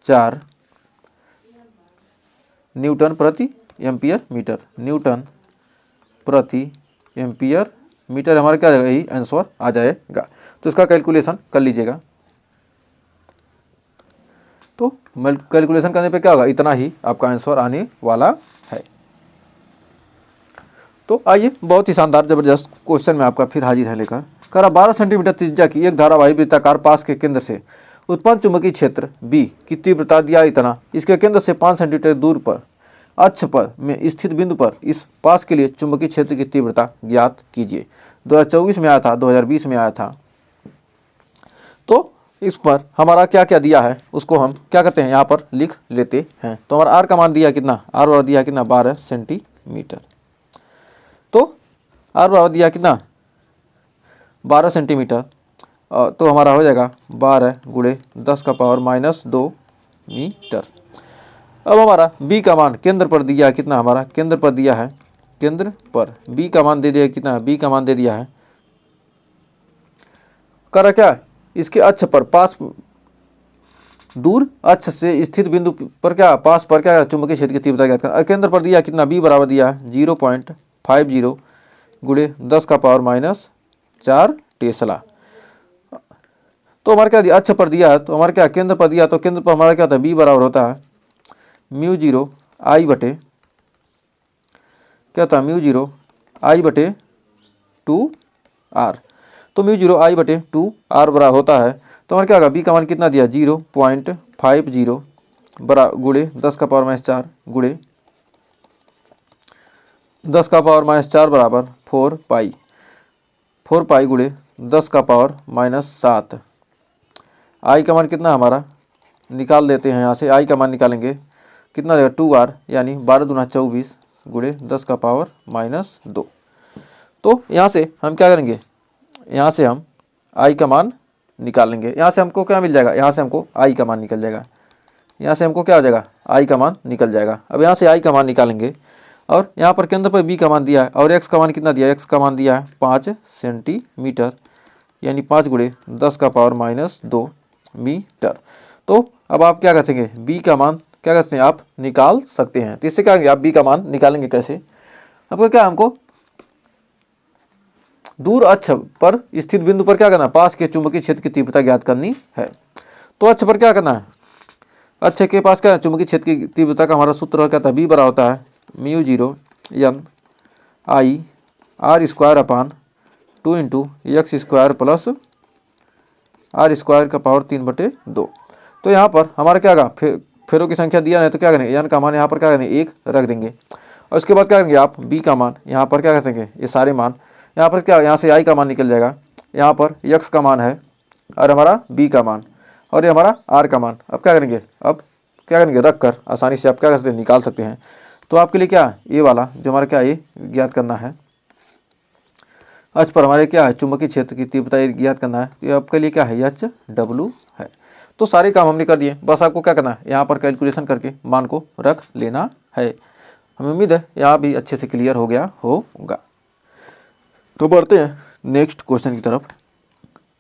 4 न्यूटन प्रति एम्पियर मीटर, न्यूटन प्रति एम्पियर मीटर हमारा क्या जाएगा, यही आंसर आ जाएगा। तो इसका कैलकुलेशन कर लीजिएगा। तो कैलकुलेशन करने पे क्या होगा, इतना ही आपका आंसर आने वाला है। तो आइए बहुत ही शानदार जबरदस्त क्वेश्चन में आपका फिर हाजिर है लेकर। कह रहा 12 सेंटीमीटर त्रिज्या की एक धारावाही वृत्ताकार पास के केंद्र से उत्पन्न चुंबकीय क्षेत्र B की तीव्रता दिया इतना, इसके केंद्र से 5 सेंटीमीटर दूर पर अक्ष पर में स्थित बिंदु पर इस पास के लिए चुंबकीय क्षेत्र की तीव्रता ज्ञात कीजिए। 2024 में आया था, 2020 में आया था। तो इस पर हमारा क्या क्या दिया है उसको हम क्या करते हैं, यहाँ पर लिख लेते हैं। तो हमारा आर का मान दिया कितना, आर बराबर दिया कितना 12 सेंटीमीटर। तो आर बराबर दिया कितना 12 सेंटीमीटर, तो हमारा हो जाएगा 12 गुणे 10 का पावर -2 मीटर। अब हमारा बी का मान केंद्र पर दिया है कितना, हमारा केंद्र पर दिया है, केंद्र पर बी का मान दे दिया कितना, बी का मान दे दिया है, करा क्या, इसके अक्ष पर पास दूर अक्ष से स्थित बिंदु पर क्या पास पर क्या चुंबकीय क्षेत्र की तीव्रता ज्ञात करना। केंद्र पर दिया कितना, बी बराबर दिया 0.50 गुणे 10 का पावर -4 टेस्ला। तो हमारा क्या दिया, अक्ष पर दिया है, तो हमारा क्या केंद्र पर दिया, तो केंद्र पर हमारा क्या था, बी बराबर होता है μ0 I बटे क्या था, μ0 I बटे 2r। तो μ0 I बटे 2r बराबर होता है। तो हमारा क्या होगा, बी का मान कितना दिया 0.50 बरा गुणे 10 का पावर -4 गुणे 10 का पावर -4 बराबर 4 पाई गुणे 10 का पावर -7। आई का मान कितना हमारा निकाल देते हैं, यहाँ से आई का मान निकालेंगे कितना रहेगा 2r, यानी 12 दूना 24 गुणे 10 का पावर -2। तो यहाँ से हम क्या करेंगे, यहाँ से हम आई का मान निकालेंगे। यहाँ से हमको क्या मिल जाएगा, यहाँ से हमको आई का मान निकल जाएगा, यहाँ से हमको क्या हो जाएगा, आई का मान निकल जाएगा। अब यहाँ से आई का मान निकालेंगे और यहाँ पर केंद्र पर बी का मान दिया है और एक्स का मान कितना दिया है, एक्स का मान दिया है 5 सेंटीमीटर, यानी 5 गुणे 10 का पावर -2 मीटर। तो अब आप क्या करेंगे, बी का मान क्या करते हैं आप निकाल सकते हैं। तो इससे क्या करेंगे आप, बी का मान निकालेंगे कैसे, आपको क्या, हमको दूर अक्ष पर स्थित बिंदु पर क्या करना है, पास के चुंबकीय क्षेत्र की तीव्रता ज्ञात करनी है। तो अक्ष पर क्या करना है, अक्ष के पास क्या है, चुंबकीय क्षेत्र की तीव्रता का हमारा सूत्र क्या था, बी बराबर होता है μ0 n I r² upon 2 into x² plus r² का पावर 3/2। तो यहाँ पर हमारा क्या होगा, फेरों की संख्या दिया है तो क्या करेंगे, एन का मान यहाँ पर क्या करेंगे 1 रख देंगे और उसके बाद क्या करेंगे आप, बी का मान यहाँ पर क्या करेंगे, ये सारे मान यहाँ पर क्या, यहाँ से आई का मान निकल जाएगा, यहाँ पर x का मान है और हमारा बी का मान और ये हमारा आर का मान। अब क्या करेंगे, अब क्या करेंगे, रख कर आसानी से आप क्या कर सकते हैं, निकाल सकते हैं। तो आपके लिए क्या ये वाला जो हमारा क्या ये ज्ञात करना है, अक्ष पर हमारे क्या है चुंबकीय क्षेत्र की तीव्रता ज्ञात करना है, ये आपके लिए क्या है एच डब्ल्यू है। तो सारे काम हमने कर दिए, बस आपको क्या करना है, यहाँ पर कैलकुलेशन करके मान को रख लेना है। हमें उम्मीद है यहाँ भी अच्छे से क्लियर हो गया होगा। तो बढ़ते हैं नेक्स्ट क्वेश्चन की तरफ।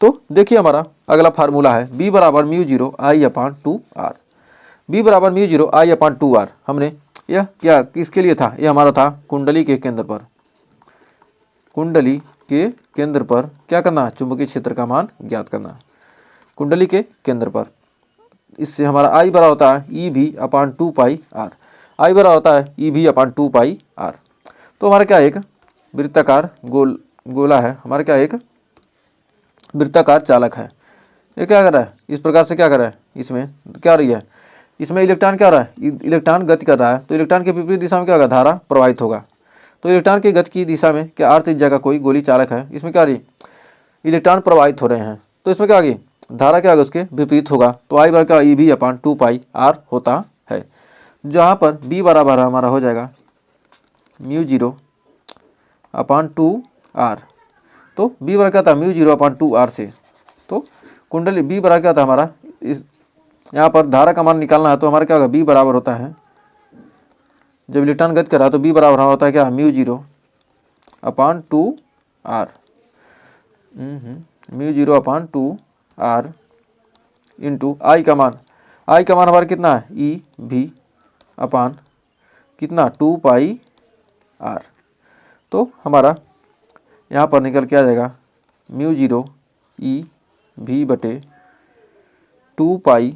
तो देखिए हमारा अगला फार्मूला है b बराबर μ0 I अपान 2r। b बराबर μ0 I अपान 2r हमने यह क्या किसके लिए था, यह हमारा था कुंडली के केंद्र पर, कुंडली के केंद्र पर क्या करना, चुंबकीय क्षेत्र का मान ज्ञात करना, कुंडली के केंद्र पर। इससे हमारा आई बराबर होता है ई भी अपान 2 पाई आर, आई बराबर होता है ई भी अपान 2 पाई आर। तो हमारा क्या एक वृत्ताकार गोला है, हमारा क्या एक वृत्ताकार चालक है, ये क्या कर रहा है, इस प्रकार से क्या कर रहा है, इसमें क्या हो रही है, इसमें इलेक्ट्रॉन क्या हो रहा है, इलेक्ट्रॉन गति कर रहा है। तो इलेक्ट्रॉन के विपरीत दिशा में क्या होगा, धारा प्रवाहित होगा। तो इलेक्ट्रॉन की गति की दिशा में क्या आर त्रिज्या का कोई गोली चालक है, इसमें क्या रही इलेक्ट्रॉन प्रवाहित हो रहे हैं, तो इसमें क्या होगी, धारा क्या होगा उसके विपरीत होगा। तो आई बराबर का ई भी अपान 2 पाई आर होता है, जहाँ पर बी बराबर हमारा हो जाएगा μ0 अपान 2r। तो बी बराबर क्या था, μ0 अपान 2r से। तो कुंडली बी बराबर क्या था हमारा, इस यहाँ पर धारा का मान निकालना है, तो हमारा क्या होगा, बी बराबर होता है, जब इलेक्ट्रॉन गति कर रहा है तो बी बराबर होता है क्या, μ0 अपान 2r, μ0 अपान 2r इंटू आई का मान, आई का मान हमारा कितना है, ई भी अपान कितना 2 पाई आर। तो हमारा यहाँ पर निकल के आ जाएगा μ0 ई भी बटे 2 पाई,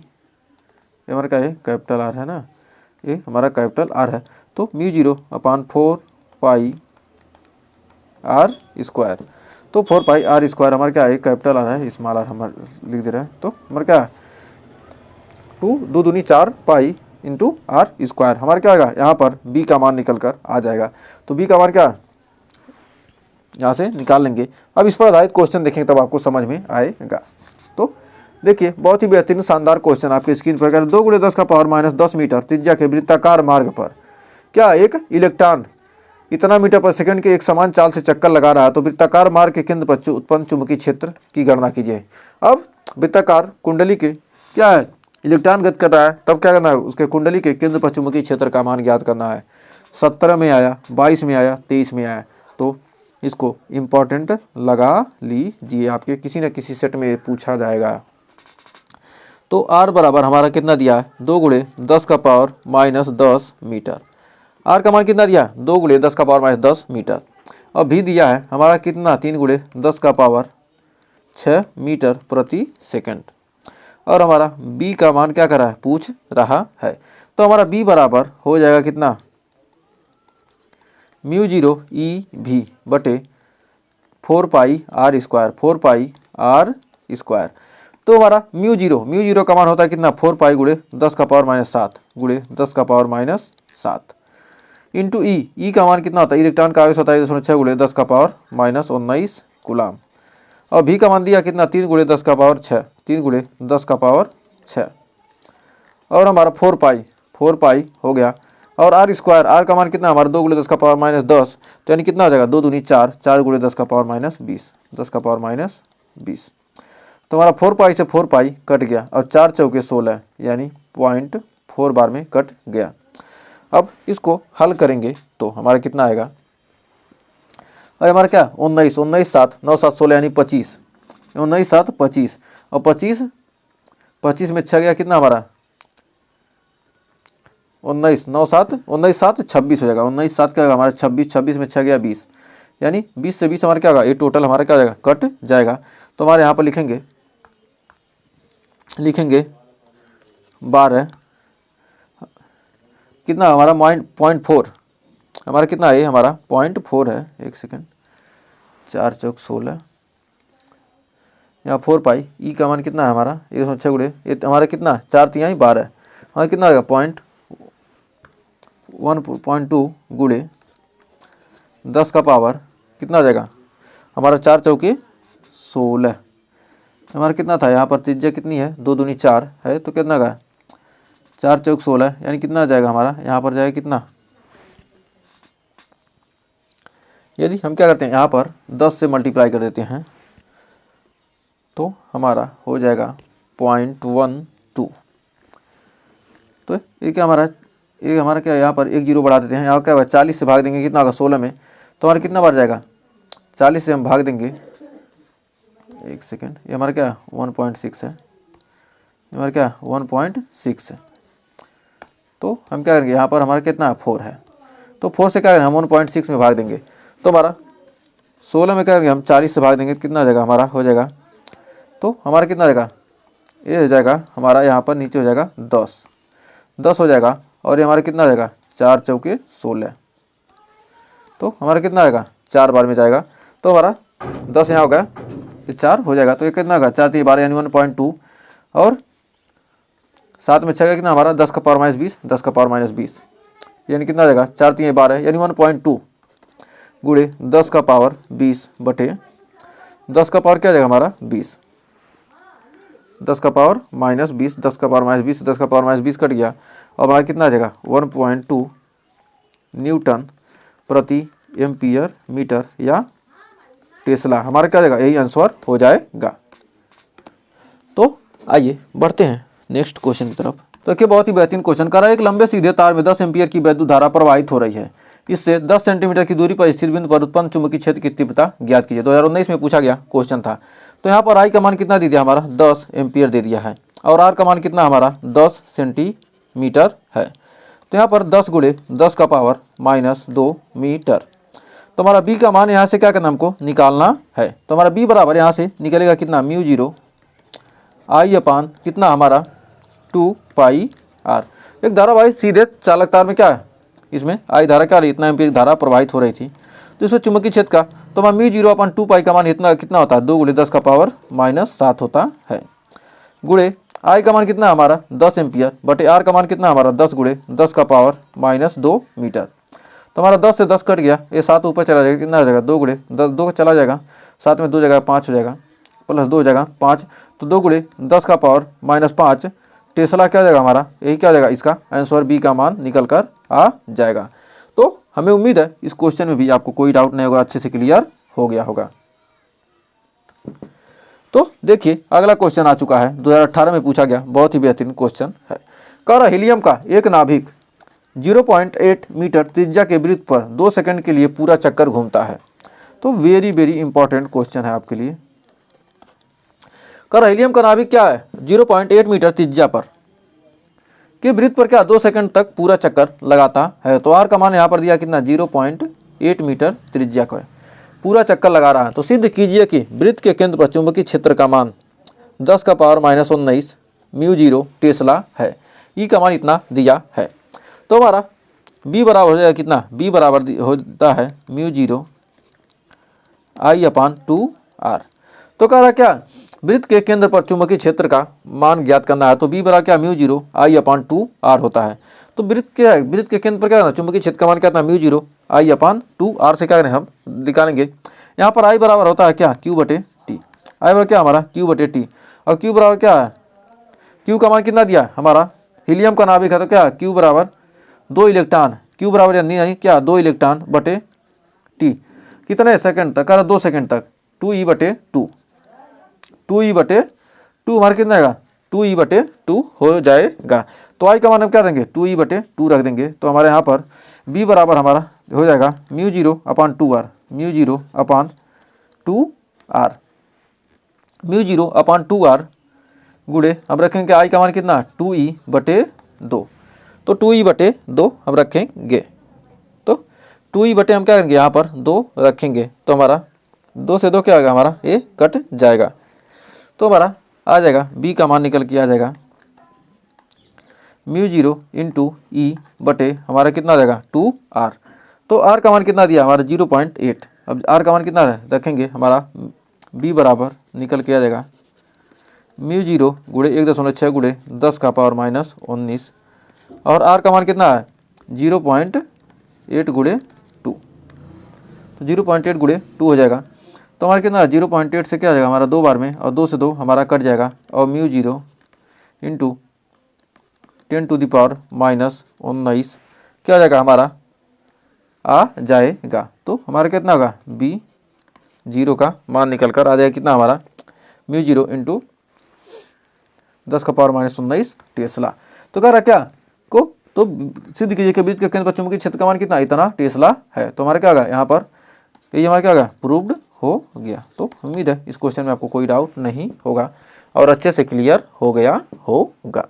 ये हमारा क्या है कैपिटल आर है ना, ये हमारा कैपिटल आर है। तो μ0 अपान 4 पाई आर स्क्वायर। तो 4 पाई आर स्क्वायर हमारा क्या है कैपिटल आर है, स्मॉल आर हमारा लिख दे रहे हैं। तो हमारा क्या 2 2 दूनी 4 पाई इंटू आर स्क्वायर। हमारा क्या आएगा यहाँ पर b का मान निकल कर आ जाएगा। तो b का मान क्या यहाँ से निकाल लेंगे। अब इस पर आधारित क्वेश्चन देखेंगे तब आपको समझ में आएगा। तो देखिए बहुत ही बेहतरीन शानदार क्वेश्चन आपकी स्क्रीन पर। 2 × 10⁻10 मीटर त्रिज्या के वृत्ताकार मार्ग पर क्या एक इलेक्ट्रॉन इतना मीटर पर सेकंड के एक समान चाल से चक्कर लगा रहा है, तो वृत्ताकार मार्ग के केंद्र पर उत्पन्न चुंबकीय क्षेत्र की गणना कीजिए। अब वृत्ताकार कुंडली के क्या है, इलेक्ट्रॉन गति कर रहा है, तब क्या करना है, उसके कुंडली के केंद्र पर चुंबकीय क्षेत्र का मान ज्ञात करना है। 17 में आया, 22 में आया, 23 में आया। तो इसको इम्पोर्टेंट लगा लीजिए, आपके किसी न किसी सेट में पूछा जाएगा। तो आर बराबर हमारा कितना दिया है, 2 × 10⁻10 मीटर। आर का मान कितना दिया, 2 × 10⁻10 मीटर। और भी दिया है हमारा कितना, 3 × 10⁻6 मीटर प्रति सेकंड। और हमारा b का मान क्या कर रहा है, पूछ रहा है। तो हमारा b बराबर हो जाएगा कितना, μ0 EV बटे 4 pi r square, 4 pi r square. तो हमारा μ0 का मान होता है कितना, 4 पाई × 10⁻7 × 10⁻7 इंटू ई का मान कितना होता है, इलेक्ट्रॉन का आवेश होता है 6 × 10⁻19 कूलाम। और भी का मान दिया कितना, 3 × 10⁻6, 3 × 10⁻6। और हमारा 4 पाई हो गया। और आर स्क्वायर, आर का मान कितना हमारा 2 × 10⁻10, तो यानी कितना हो जाएगा, 2 दूनी 4, 4 × 10⁻20। तो हमारा 4 पाई से 4 पाई कट गया और 4 चौके 16 यानी 0.4 बार में कट गया। अब इसको हल करेंगे तो हमारा कितना आएगा, और हमारा क्या 19 19 7 9 7 16 यानी 25, 19 7 25 और 25 में 6 गया कितना हमारा 19 9 7 19 7 26 हो जाएगा। 19 7 क्या होगा हमारा 26, 26 में 6 गया 20, यानी 20 से 20 हमारा क्या होगा, ये टोटल हमारा क्या हो जाएगा, कट जाएगा। तो हमारे यहाँ पर लिखेंगे 12 कितना हमारा 0.4, हमारा कितना है, हमारा 0.4 है। एक सेकेंड, 4 चौक 16 यहाँ 4 पाई, ई का मान कितना है हमारा 106 गुणे हमारा कितना 4 3 12, हमारा कितना आएगा 1.2 गुणे 10 का पावर कितना आ जाएगा हमारा 4 चौके 16। हमारा कितना था यहाँ पर त्रिज्या कितनी है, 2 दूनी 4 है, तो कितना का 4 चौक 16 यानी कितना आ जाएगा हमारा यहाँ पर जाएगा कितना, यदि हम क्या करते हैं यहाँ पर 10 से मल्टीप्लाई कर देते हैं तो हमारा हो जाएगा 0.12। तो ये क्या हमारा क्या यहाँ पर एक जीरो बढ़ा देते हैं, यहाँ क्या होगा 40 से भाग देंगे कितना होगा 16 में, तो हमारा कितना बढ़ जाएगा 40 से हम भाग देंगे, एक सेकेंड, ये हमारा क्या 1.6 है, हमारा क्या 1.6 है। तो हम क्या करेंगे यहाँ पर हमारा कितना 4 है, तो 4 से क्या करेंगे हम 1.6 में भाग देंगे, तो हमारा 16 में क्या करेंगे हम 40 से भाग देंगे तो कितना आ जाएगा हमारा हो जाएगा, तो हमारा कितना आ जाएगा, ये हो जाएगा हमारा यहाँ पर नीचे हो जाएगा 10 हो जाएगा। और ये हमारा कितना आ जाएगा 4 चौके 16, तो हमारा कितना आएगा 4 बार में जाएगा, तो हमारा 10 यहाँ हो गया, ये 4 हो जाएगा, तो ये कितना होगा 4 3 12 यानी 1.2 और 7 में 6 कितना हमारा 10 का पावर -20 यानी कितना आ जाएगा 4 3 12 यानी 1.2 गुणे 10 का पावर 20 बटे 10 का पावर क्या आ जाएगा हमारा 20, 10 का पावर -20, 10 का पावर -20, 10 का पावर -20 कट गया और हमारा कितना आ जाएगा 1.2 न्यूटन प्रति एम्पियर मीटर या टेस्ला, हमारा क्या आ जाएगा यही आंसर हो जाएगा। तो आइए बढ़ते हैं नेक्स्ट क्वेश्चन की तरफ। तो देखिए बहुत ही बेहतरीन क्वेश्चन कर रहा है, एक लंबे सीधे तार में 10 एम्पियर की वैद्युत धारा प्रवाहित हो रही है, इससे 10 सेंटीमीटर की दूरी पर स्थिर बिंदु पर उत्पन्न चुंबकीय क्षेत्र की तीव्रता ज्ञात कीजिए। 2019 में पूछा गया क्वेश्चन था। तो यहाँ पर आई का मान कितना दे दिया हमारा 10 एम्पियर दे दिया है और आर का मान कितना हमारा 10 सेंटीमीटर है। तो यहाँ पर 10 गुणे 10 का पावर -2 मीटर। तो हमारा बी का मान यहाँ से क्या करना हमको निकालना है। तो हमारा बी बराबर यहाँ से निकलेगा कितना μ0 आई अपान कितना हमारा 2 पाई आर। एक धारावाही सीधे चालक तार में क्या है, इसमें आई धारा क्या रही, इतना एम्पीयर धारा प्रवाहित हो रही थी, तो इसमें चुंबकीय क्षेत्र का तो हमारा μ0 अपान 2 पाई का मान इतना कितना होता है 2 गुणे 10 का पावर -7 होता है। गुणे आई का मान कितना है हमारा 10 एम्पियर बटे आर का मान कितना है हमारा 10 गुणे 10 का पावर -2 मीटर। तो हमारा 10 से 10 कट गया, ये 7 ऊपर चला जाएगा, कितना हो जाएगा 2 गुणे 10, 2 चला जाएगा, 7 में 2 जगह 5 हो जाएगा, प्लस 2 हो जाएगा 5, तो 2 गुणे 10 का पावर -5 टेस्ला क्या हो जाएगा हमारा, यही क्या हो जाएगा, इसका आंसर बी का मान निकल कर आ जाएगा। तो हमें उम्मीद है इस क्वेश्चन में भी आपको कोई डाउट नहीं होगा, अच्छे से क्लियर हो गया होगा। तो देखिए अगला क्वेश्चन आ चुका है, 2018 में पूछा गया, बहुत ही बेहतरीन क्वेश्चन है। कह रहा हीलियम का एक नाभिक 0.8 मीटर त्रिज्या के वृत्त पर 2 सेकंड के लिए पूरा चक्कर घूमता है। तो वेरी वेरी इंपॉर्टेंट क्वेश्चन है आपके लिए। कह रहा हीलियम का नाभिक क्या है, 0.8 मीटर त्रिज्या पर के वृत्त पर क्या 2 सेकंड तक पूरा चक्कर लगाता है। तो आर का मान यहाँ पर दिया कितना 0.8 मीटर त्रिज्या का है, पूरा चक्कर लगा रहा है। तो सिद्ध कीजिए कि वृत्त के केंद्र पर चुंबकीय क्षेत्र का मान 10 का पावर -19 μ0 टेस्ला है। ई का मान इतना दिया है। तो हमारा बी बराबर हो जाएगा कितना, बी बराबर होता है μ0 I/2R। तो कह रहा क्या वृत्त के केंद्र पर चुंबकीय क्षेत्र का मान ज्ञात करना है। तो बी बराबर क्या μ0 I/2R होता है। तो वृत्त के केंद्र पर क्या करना, चुंबकीय क्षेत्र का मान क्या था μ0 I/2R से क्या करें हम निकालेंगे। यहाँ पर I बराबर होता है क्या Q/T, I बराबर क्या हमारा Q/T, और Q बराबर क्या है, Q का मान कितना दिया हमारा, हीलियम का नाभिक है तो क्या Q बराबर 2 इलेक्ट्रॉन, Q बराबर नहीं क्या 2 इलेक्ट्रॉन बटे T, कितने सेकंड तक, 2 सेकंड तक, 2E/2, 2E/2 हमारा कितना आएगा 2E/2 हो जाएगा। तो आई का मान हम क्या देंगे 2E/2 रख देंगे। तो हमारे यहाँ पर बी बराबर हमारा हो जाएगा μ0/2R, μ0/2R, μ0/2R गुणे हम रखेंगे आई का मान कितना 2E/2, तो 2E/2 हम रखेंगे। तो 2E/ हम क्या करेंगे यहाँ पर 2 रखेंगे। तो हमारा 2 से 2 क्या होगा हमारा, ये कट जाएगा। तो हमारा आ जाएगा बी का मान निकल के आ जाएगा μ0 × E/ हमारा कितना आ जाएगा 2R। तो R का मान कितना दिया हमारा 0.8, अब R का मान कितना रखेंगे हमारा B बराबर निकल के आ जाएगा μ0 गुणे 1.6 गुणे 10 का पावर -19, और R का मान कितना है 0.8 गुणे 2, तो 0.8 गुणे 2 हो जाएगा। तो हमारा कितना 0.8 से क्या आ जाएगा हमारा 2 बार में, और 2 से 2 हमारा कट जाएगा, और μ0 × 10⁻⁻19 क्या हो जाएगा हमारा आ जाएगा। तो हमारा कितना होगा B0 का मान निकल कर आ जाएगा कितना हमारा μ0 × 10 का पावर -19 टेस्ला। तो कह रहा क्या को, तो सिद्ध कीजिए कि वृत्त के केंद्र पर चुंबकीय क्षेत्र का मान कितना इतना टेस्ला है। तो हमारा क्या होगा यहाँ पर ये हमारा क्या होगा प्रूव्ड हो गया। तो उम्मीद है इस क्वेश्चन में आपको कोई डाउट नहीं होगा और अच्छे से क्लियर हो गया होगा।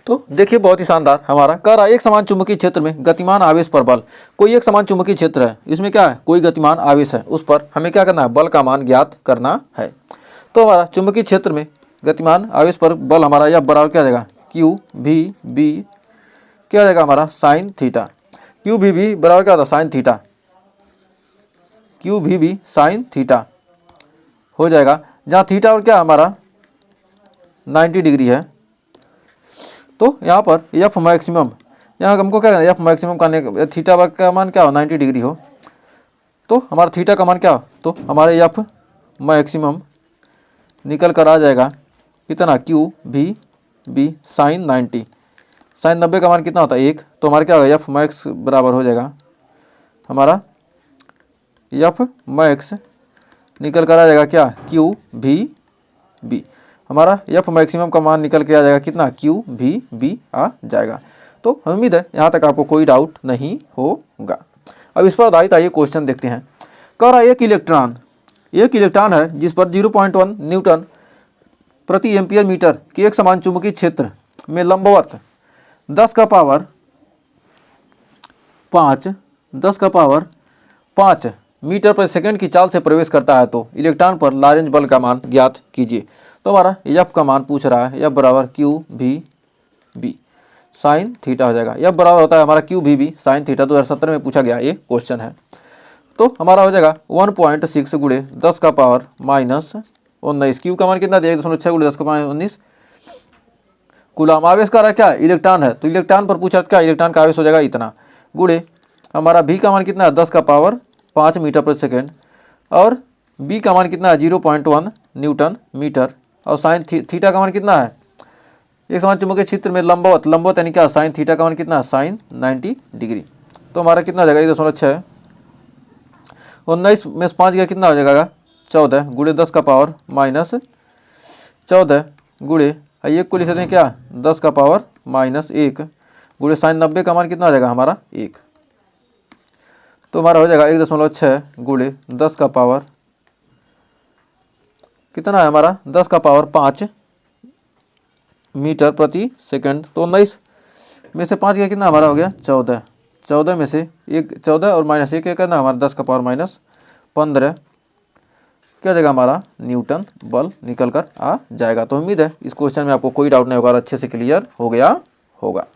तो देखिए बहुत ही शानदार हमारा कह रहा है एक समान चुंबकीय क्षेत्र में गतिमान आवेश पर बल, कोई एक समान चुंबकीय क्षेत्र है, इसमें क्या है कोई गतिमान आवेश है, उस पर हमें क्या करना है बल का मान ज्ञात करना है। तो हमारा चुंबकीय क्षेत्र में गतिमान आवेश पर बल हमारा यह बराबर क्या आ जाएगा QVB क्या आ जाएगा हमारा साइन थीटा, QVB बराबर क्या होता है sine theta, QVB sine theta हो जाएगा, जहाँ थीटा और क्या हमारा 90 डिग्री है। तो यहाँ पर एफ मैक्सिमम, यहाँ हमको क्या करना है एफ मैक्सिमम करने, थीटा का मान क्या हो 90 डिग्री हो, तो हमारा थीटा का मान क्या हो, तो हमारे एफ मैक्सिमम निकल कर आ जाएगा कितना QVB साइन 90, साइन 90 का मान कितना होता है 1। तो हमारा क्या होगा एफ मैक्स बराबर हो जाएगा हमारा एफ मैक्स निकल कर आ जाएगा क्या QVB, हमारा एफ मैक्सिमम का मान निकल के आ जाएगा कितना QVB आ जाएगा। तो उम्मीद है यहाँ तक आपको कोई डाउट नहीं होगा। अब इस पर आधारित आइए क्वेश्चन देखते हैं। कह रहा है एक इलेक्ट्रॉन है जिस पर 0.1 न्यूटन प्रति एम्पियर मीटर के एक समान चुंबकीय क्षेत्र में लंबवत 10 का पावर 5 मीटर प्रति सेकंड की चाल से प्रवेश करता है, तो इलेक्ट्रॉन पर लॉरेंज बल का मान ज्ञात कीजिए। तो हमारा एफ का मान पूछ रहा है, एफ बराबर QVB साइन थीटा हो जाएगा। एफ बराबर होता है हमारा QVB साइन थीटा, 2017 में पूछा गया ये क्वेश्चन है। तो हमारा हो जाएगा 1.6 गुणे 10 का पावर 19, क्यू का मान कितना दिया 1.6 गुणे 10 का पावर 19 कूलम। आवेश का रहा क्या इलेक्ट्रॉन है, तो इलेक्ट्रॉन पर पूछा क्या इलेक्ट्रॉन का आवेश हो जाएगा इतना, गुणे हमारा भी का मान कितना है 10 का पावर 5 मीटर पर सेकेंड, और बी का मान कितना है 0.1 न्यूटन मीटर, और साइन थीटा का मान कितना है, एक समान चुंबकीय क्षेत्र में लंबवत, लंबवत यानी क्या साइन थीटा का मान कितना है साइन 90 डिग्री। तो हमारा कितना हो जाएगा 1.6, 19 में 5 गया कितना हो जाएगा 14 गुणे 10 का पावर माइनस 14 गुणे एक को लिख सकते हैं क्या 10 का पावर माइनस 1 गुणे साइन 90 का मान कितना हो जाएगा हमारा 1। तो हमारा हो जाएगा 1.6 गुणे 10 का पावर कितना है हमारा 10 का पावर 5 मीटर प्रति सेकंड। तो 19 में से 5 गया कितना हमारा हो गया 14, 14 में से 14 और माइनस 1 कितना हमारा 10 का पावर माइनस 15, क्या जाएगा हमारा न्यूटन बल निकल कर आ जाएगा। तो उम्मीद है इस क्वेश्चन में आपको कोई डाउट नहीं होगा और अच्छे से क्लियर हो गया होगा।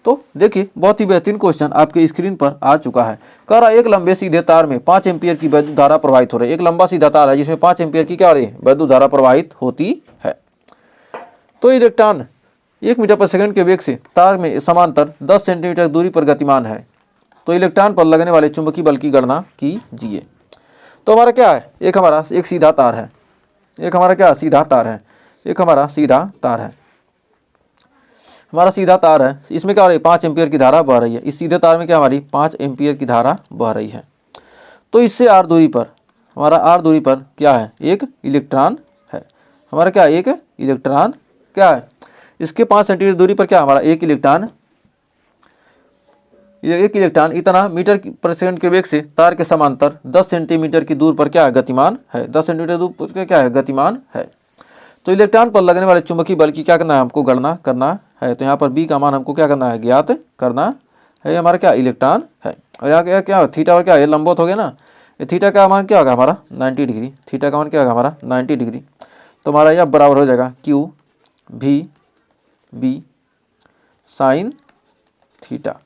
तो देखिए बहुत ही बेहतरीन क्वेश्चन आपके स्क्रीन पर आ चुका है। कह रहा एक लंबे सीधे तार में 5 एम्पियर की वैद्युत धारा प्रवाहित हो रही है। एक लंबा सीधा तार है जिसमें 5 एम्पियर की क्या हो रही है वैद्युत धारा प्रवाहित होती है। तो इलेक्ट्रॉन 1 मीटर पर सेकंड के वेग से तार में समांतर 10 सेंटीमीटर दूरी पर गतिमान है। तो इलेक्ट्रॉन पर लगने वाले चुंबकीय बल की गणना कीजिए। तो हमारा क्या है एक हमारा एक सीधा तार है, एक हमारा क्या सीधा तार है, एक हमारा सीधा तार है, हमारा सीधा तार है। इसमें क्या हो रही है 5 एम्पियर की धारा बह रही है। इस सीधे तार में क्या हमारी 5 एम्पियर की धारा बह रही है। तो इससे r दूरी पर हमारा r दूरी पर क्या है एक इलेक्ट्रॉन है, हमारा क्या एक इलेक्ट्रॉन क्या है, इसके 5 सेंटीमीटर दूरी पर क्या हमारा एक इलेक्ट्रॉन इतना मीटर पर सेकंड के वेग से तार के समांतर 10 सेंटीमीटर की दूर पर क्या है गतिमान है, 10 सेंटीमीटर दूर पर क्या है गतिमान है। तो इलेक्ट्रॉन पर लगने वाले चुंबकीय बल की क्या करना है हमको गणना करना है। तो यहाँ पर बी का मान हमको क्या करना है ज्ञात करना है, हमारा क्या इलेक्ट्रॉन है। और यहाँ क्या थीटा और क्या ये लंबवत हो गया ना, ये थीटा का मान क्या होगा हमारा 90 डिग्री, थीटा का मान क्या होगा हमारा 90 डिग्री। तो हमारा यह बराबर हो जाएगा क्यू भी बी साइन थीटा।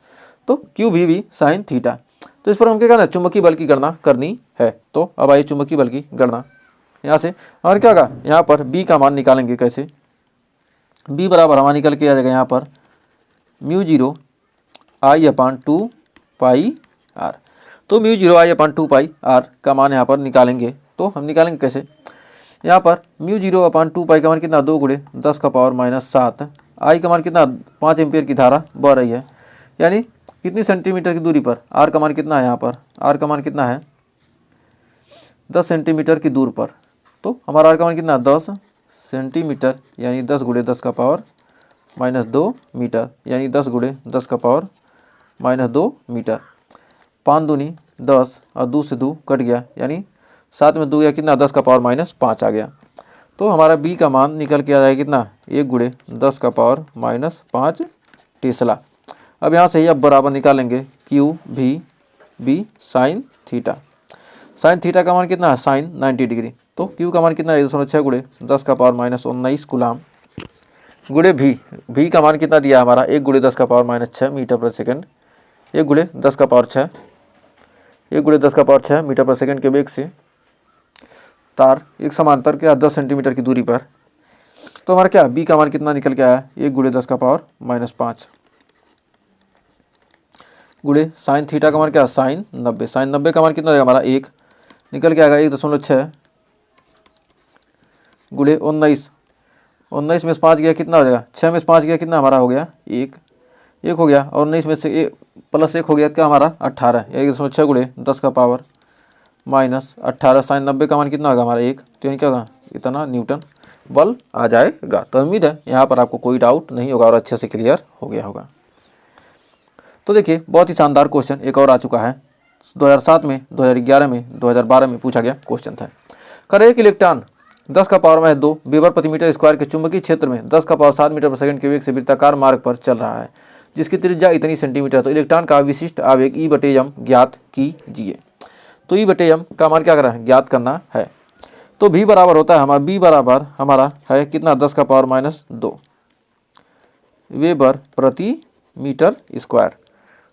तो क्यू भी साइन थीटा। तो इस पर हम क्या करना है चुंबकीय बल की गणना करनी है। तो अब आइए चुंबकीय बल की गणना यहाँ से और क्या होगा यहाँ पर बी का मान निकालेंगे कैसे, बी बराबर हमारा निकल के आ जाएगा यहाँ पर μ0 I/2 पाई r। तो μ0 I/2 पाई r का मान यहाँ पर निकालेंगे। तो हम निकालेंगे कैसे, यहाँ पर μ0/2 पाई का मान कितना 2 गुणे 10 का पावर माइनस 7, आई का मान कितना 5 एम्पियर की धारा बह रही है, यानी कितनी सेंटीमीटर की दूरी पर, आर का मान कितना है यहाँ पर, आर का मान कितना है 10 सेंटीमीटर की दूर पर। तो हमारा आर का मान कितना 10 सेंटीमीटर यानी 10 गुणे 10 का पावर माइनस 2 मीटर, यानी 10 गुणे 10 का पावर माइनस 2 मीटर। 5 दूनी 10 और 2 से 2 कट गया, यानी 7 में 2 या कितना 10 का पावर माइनस 5 आ गया। तो हमारा बी का मान निकल के आ जाएगा कितना 1 गुणे 10 का पावर माइनस 5 टेस्ला। अब यहाँ से ही अब बराबर निकालेंगे क्यू भी B sine theta. Sine theta का मान कितना है साइन 90 डिग्री। तो क्यू का मान कितना है 1.6 गुणे 10 का पावर माइनस 19 कूलम गुणे भी का मान कितना दिया हमारा 1 गुणे 10 का पावर माइनस 6 मीटर पर सेकंड, 1 गुणे 10 का पावर 6, 1 गुणे 10 का पावर 6 मीटर पर सेकंड के वेग से तार एक समांतर क्या 10 सेंटीमीटर की दूरी पर। तो हमारा क्या बी का मान कितना निकल के आया 1 गुणे 10 का पावर माइनस 5 गुणे साइन थीटा का मान क्या साइन 90, साइन 90 का मान कितना रहेगा हमारा 1 निकल के आएगा 1.6 गुणे 19, 19 में से 5 गया कितना हो जाएगा 6 में से 5 गया कितना हमारा हो गया 1 हो गया, और 19 में से प्लस 1 हो गया क्या हमारा 18, 1.6 गुणे 10 का पावर माइनस 18 साइन 90 का मान कितना होगा हमारा 1, तो यानी क्या होगा इतना न्यूटन बल आ जाएगा। तो उम्मीद है यहाँ पर आपको कोई डाउट नहीं होगा और अच्छे से क्लियर हो गया होगा। तो देखिए बहुत ही शानदार क्वेश्चन एक और आ चुका है 2007 में, 2011 में, 2012 में पूछा गया क्वेश्चन था। कर एक इलेक्ट्रॉन 10 का पावर माइनस 2 वेबर प्रति मीटर स्क्वायर के चुंबकीय क्षेत्र में 10 का पावर 7 मीटर पर सेकंड के वेग से वृत्ताकार मार्ग पर चल रहा है जिसकी त्रिज्या इतनी सेंटीमीटर। तो इलेक्ट्रॉन का विशिष्ट आवेग E/m ज्ञात कीजिए। तो E/m का मान क्या करना है ज्ञात करना है। तो भी बराबर होता है हमारा बी बराबर हमारा है कितना 10 का पावर माइनस 2 वेबर प्रति मीटर स्क्वायर।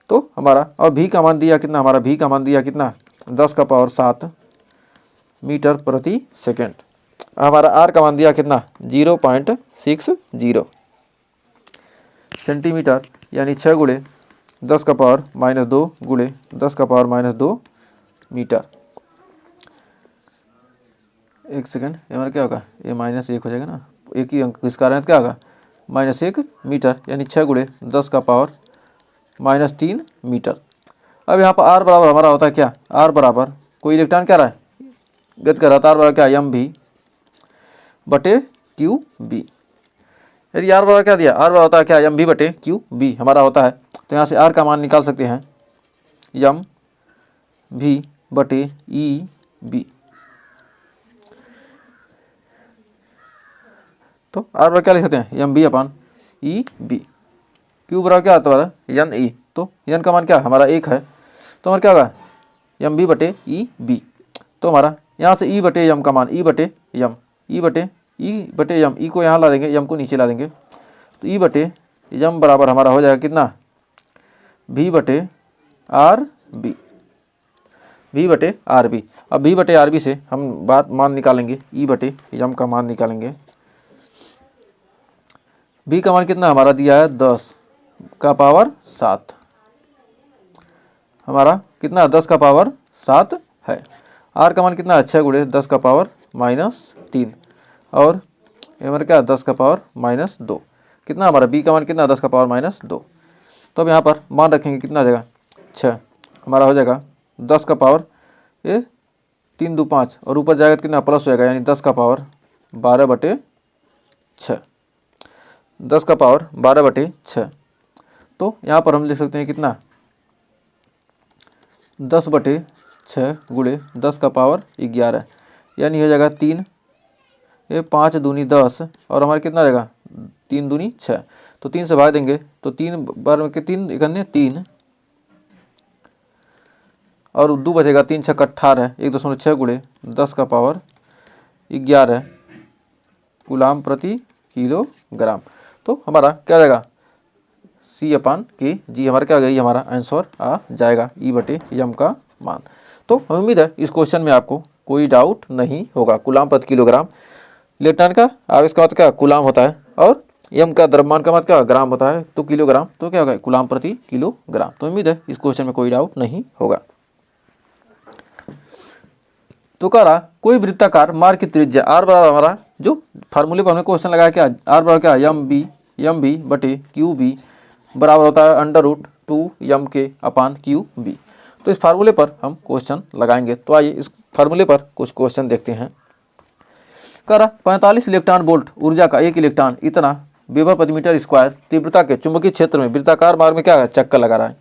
तो हमारा और भी का मान दिया कितना हमारा भी का मान दिया कितना 10 का पावर 7 मीटर प्रति सेकेंड। हमारा आर का मान दिया कितना 0.60 सेंटीमीटर, यानी 6 गुणे 10 का पावर -2 गुणे 10 का पावर -2 मीटर। एक सेकेंड, ये हमारा क्या होगा, ये -1 हो जाएगा ना, एक ही अंक इसका कारण क्या होगा -1 मीटर, यानी 6 गुणे 10 का पावर -3 मीटर। अब यहाँ पर आर बराबर हमारा होता है क्या, आर बराबर कोई इलेक्ट्रॉन क्या रहा है गति कर रहा था, आर बराबर क्या एम भी बटे क्यू बी। यदि आर बराबर क्या दिया, आर बराबर होता है क्या एम भी बटे क्यू बी हमारा होता है, तो यहाँ से आर का मान निकाल सकते हैं एम भी बटे ई बी। तो आर बराबर क्या लिख सकते हैं एम बी अपान ई बी। क्यू बराबर क्या आता है एन ई, तो एन का मान क्या हमारा 1 है, तो हमारा क्या होगा एम बी बटे ई बी। तो हमारा यहाँ से ई बटे एम का मान ई बटे एम, ई बटे एम, ई को यहाँ ला देंगे एम को नीचे ला देंगे, तो ई बटे एम बराबर हमारा हो जाएगा कितना भी बटे आर बी, भी बटे आर बी। अब भी बटे आर बी से हम मान निकालेंगे ई बटे एम का मान निकालेंगे। बी का मान कितना हमारा दिया है 10 का पावर 7, हमारा कितना 10 का पावर 7 है। आर का मान कितना है 6 गुणे 10 का पावर -3, और हमारा क्या 10 का पावर -2, कितना हमारा बी का मान कितना 10 का पावर -2। तो अब यहाँ पर मान रखेंगे कितना आ जाएगा 6, हमारा हो जाएगा 10 का पावर ये 3 2 5, और ऊपर जाएगा कितना प्लस हो जाएगा, यानी 10 का पावर 12/6, 10 का पावर 12/6। तो यहाँ पर हम लिख सकते हैं कितना 10/6 गुणे 10 का पावर 11, यानी हो जाएगा 3, ये 5 दूनी 10, और हमारे कितना रहेगा 3 दूनी 6, तो 3 से भाग देंगे तो 3 बार में 3 इकन्ने 3, और 2 बचेगा 3 6 18, 1.6 गुणे 10 का पावर 11 कूलाम प्रति किलोग्राम। तो हमारा क्या रहेगा सी अपान के जी, हमारा क्या गई हमारा आंसर आ जाएगा ई बटे एम का मान। तो उम्मीद है इस क्वेश्चन में आपको कोई डाउट नहीं होगा। कूलाम प्रति किलोग्राम इलेक्ट्रॉन का आवेश का मतलब क्या कूलाम होता है, और एम का द्रव्यमान का मतलब क्या ग्राम होता है, तो किलोग्राम, तो क्या होगा कूलाम प्रति किलोग्राम। तो उम्मीद है इस क्वेश्चन में कोई डाउट नहीं होगा। तो कह रहा कोई वृत्ताकार मार्ग की त्रिज्या आर बराबर हमारा जो फार्मूले पर हमने क्वेश्चन लगाया क्या, आर बराबर क्या एम बी बटे क्यू बी बराबर होता है √2 के अपान क्यू बी। तो इस फार्मूले पर हम क्वेश्चन लगाएंगे। तो आइए इस फार्मूले पर कुछ क्वेश्चन देखते हैं। कह रहा 45 इलेक्ट्रॉन वोल्ट ऊर्जा का एक इलेक्ट्रॉन इतना वेबर प्रति मीटर स्क्वायर तीव्रता के चुंबकीय क्षेत्र में वृत्ताकार मार्ग में क्या है चक्कर लगा रहा है।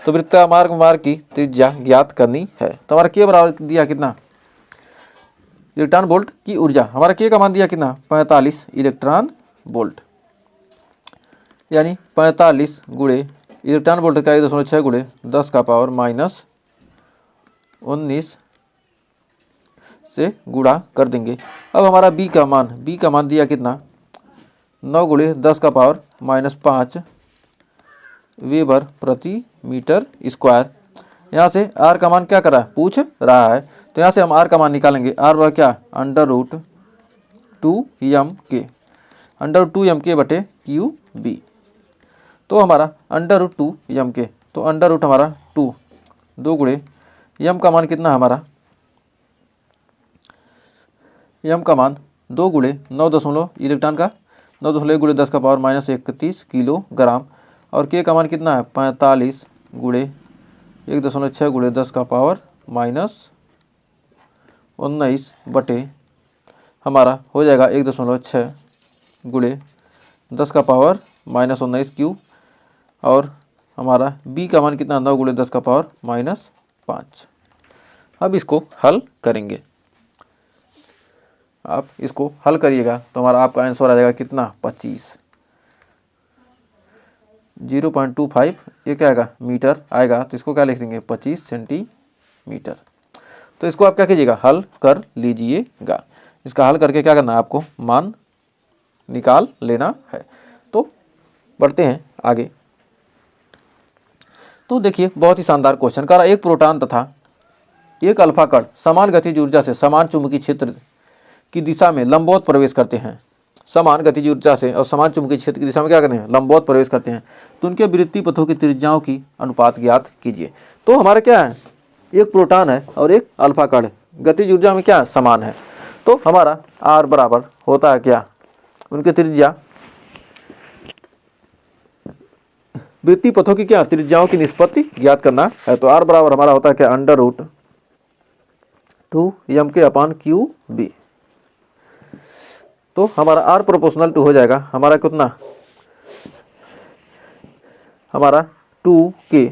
तो वृत्ताकार मार्ग की त्रिज्या ज्ञात करनी है। तो हमारा के बराबर दिया कितना इलेक्ट्रॉन वोल्ट की ऊर्जा, हमारा के का मान दिया कितना 45 इलेक्ट्रॉन वोल्ट, यानी 45 गुणे इलेक्ट्रॉन वोल्ट का 1.6 गुणे 10 का पावर -19 से गुणा कर देंगे। अब हमारा बी का मान दिया कितना 9 गुणे 10 का पावर -5 वेबर प्रति मीटर स्क्वायर। यहाँ से आर का मान क्या कर रहा है पूछ रहा है, तो यहाँ से हम आर का मान निकालेंगे। आर बराबर क्या √2m बटे क्यू बी। तो हमारा √2m के, तो अंडर रूट हमारा 2 गुणे एम का मान कितना हमारा एम का मान 2 गुणे 9 इलेक्ट्रॉन का 9.1 गुणे 10 का पावर -31 किलोग्राम, और के का मान कितना है 45 गुणे 1.6 गुणे 10 का पावर -19 बटे हमारा हो जाएगा 1.6 गुणे 10 का पावर -19 क्यू, और हमारा बी का मान कितना 9 गुणे 10 का पावर -5। अब इसको हल करेंगे, आप इसको हल करिएगा तो हमारा आपका आंसर आ जाएगा कितना 25, 0.25 ये क्या आएगा मीटर आएगा, तो इसको क्या लिख देंगे 25 सेंटीमीटर। तो इसको आप क्या कीजिएगा हल कर लीजिएगा। इसका हल करके क्या करना है आपको मान निकाल लेना है। तो बढ़ते हैं आगे। तो देखिए बहुत ही शानदार क्वेश्चन कर रहा, एक प्रोटॉन तथा एक अल्फा कण समान गतिज ऊर्जा से समान चुंबकीय क्षेत्र की दिशा में लंबवत प्रवेश करते हैं, समान गतिज ऊर्जा से और समान चुंबकीय क्षेत्र की दिशा में क्या करते हैं, लंबवत प्रवेश करते हैं, तो उनके विरुद्ध पथों की त्रिज्याओं की अनुपात ज्ञात कीजिए। तो हमारा क्या है, एक प्रोटॉन है और एक अल्फा कण है, गतिज ऊर्जा में क्या समान है, तो हमारा r बराबर होता है क्या, उनकी त्रिज्या, वृत्तीय पथों की क्या त्रिज्याओं की निष्पत्ति ज्ञात करना है। तो r बराबर हमारा होता है क्या, √2m/Q/b। तो हमारा r प्रोपोर्शनल टू हो जाएगा हमारा कितना, हमारा 2k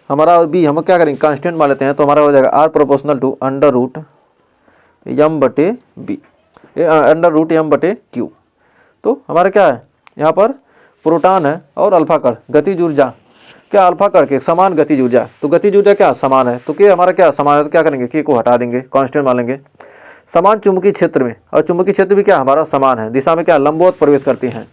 हमारा, और b हम क्या करेंगे कांस्टेंट मान लेते हैं, तो हमारा हो जाएगा r प्रोपोर्शनल टू √m/Q। तो हमारा क्या है, यहाँ पर प्रोटॉन है और अल्फा कण, गतिज ऊर्जा क्या अल्फा कण के समान गतिज ऊर्जा, तो गतिज ऊर्जा क्या समान है, तो के हमारा क्या समान है, तो क्या करेंगे के को हटा देंगे, कांस्टेंट मान लेंगे। समान चुंबकीय क्षेत्र में, और चुंबकीय क्षेत्र भी क्या हमारा समान है, दिशा में क्या लंबवत प्रवेश करते हैं,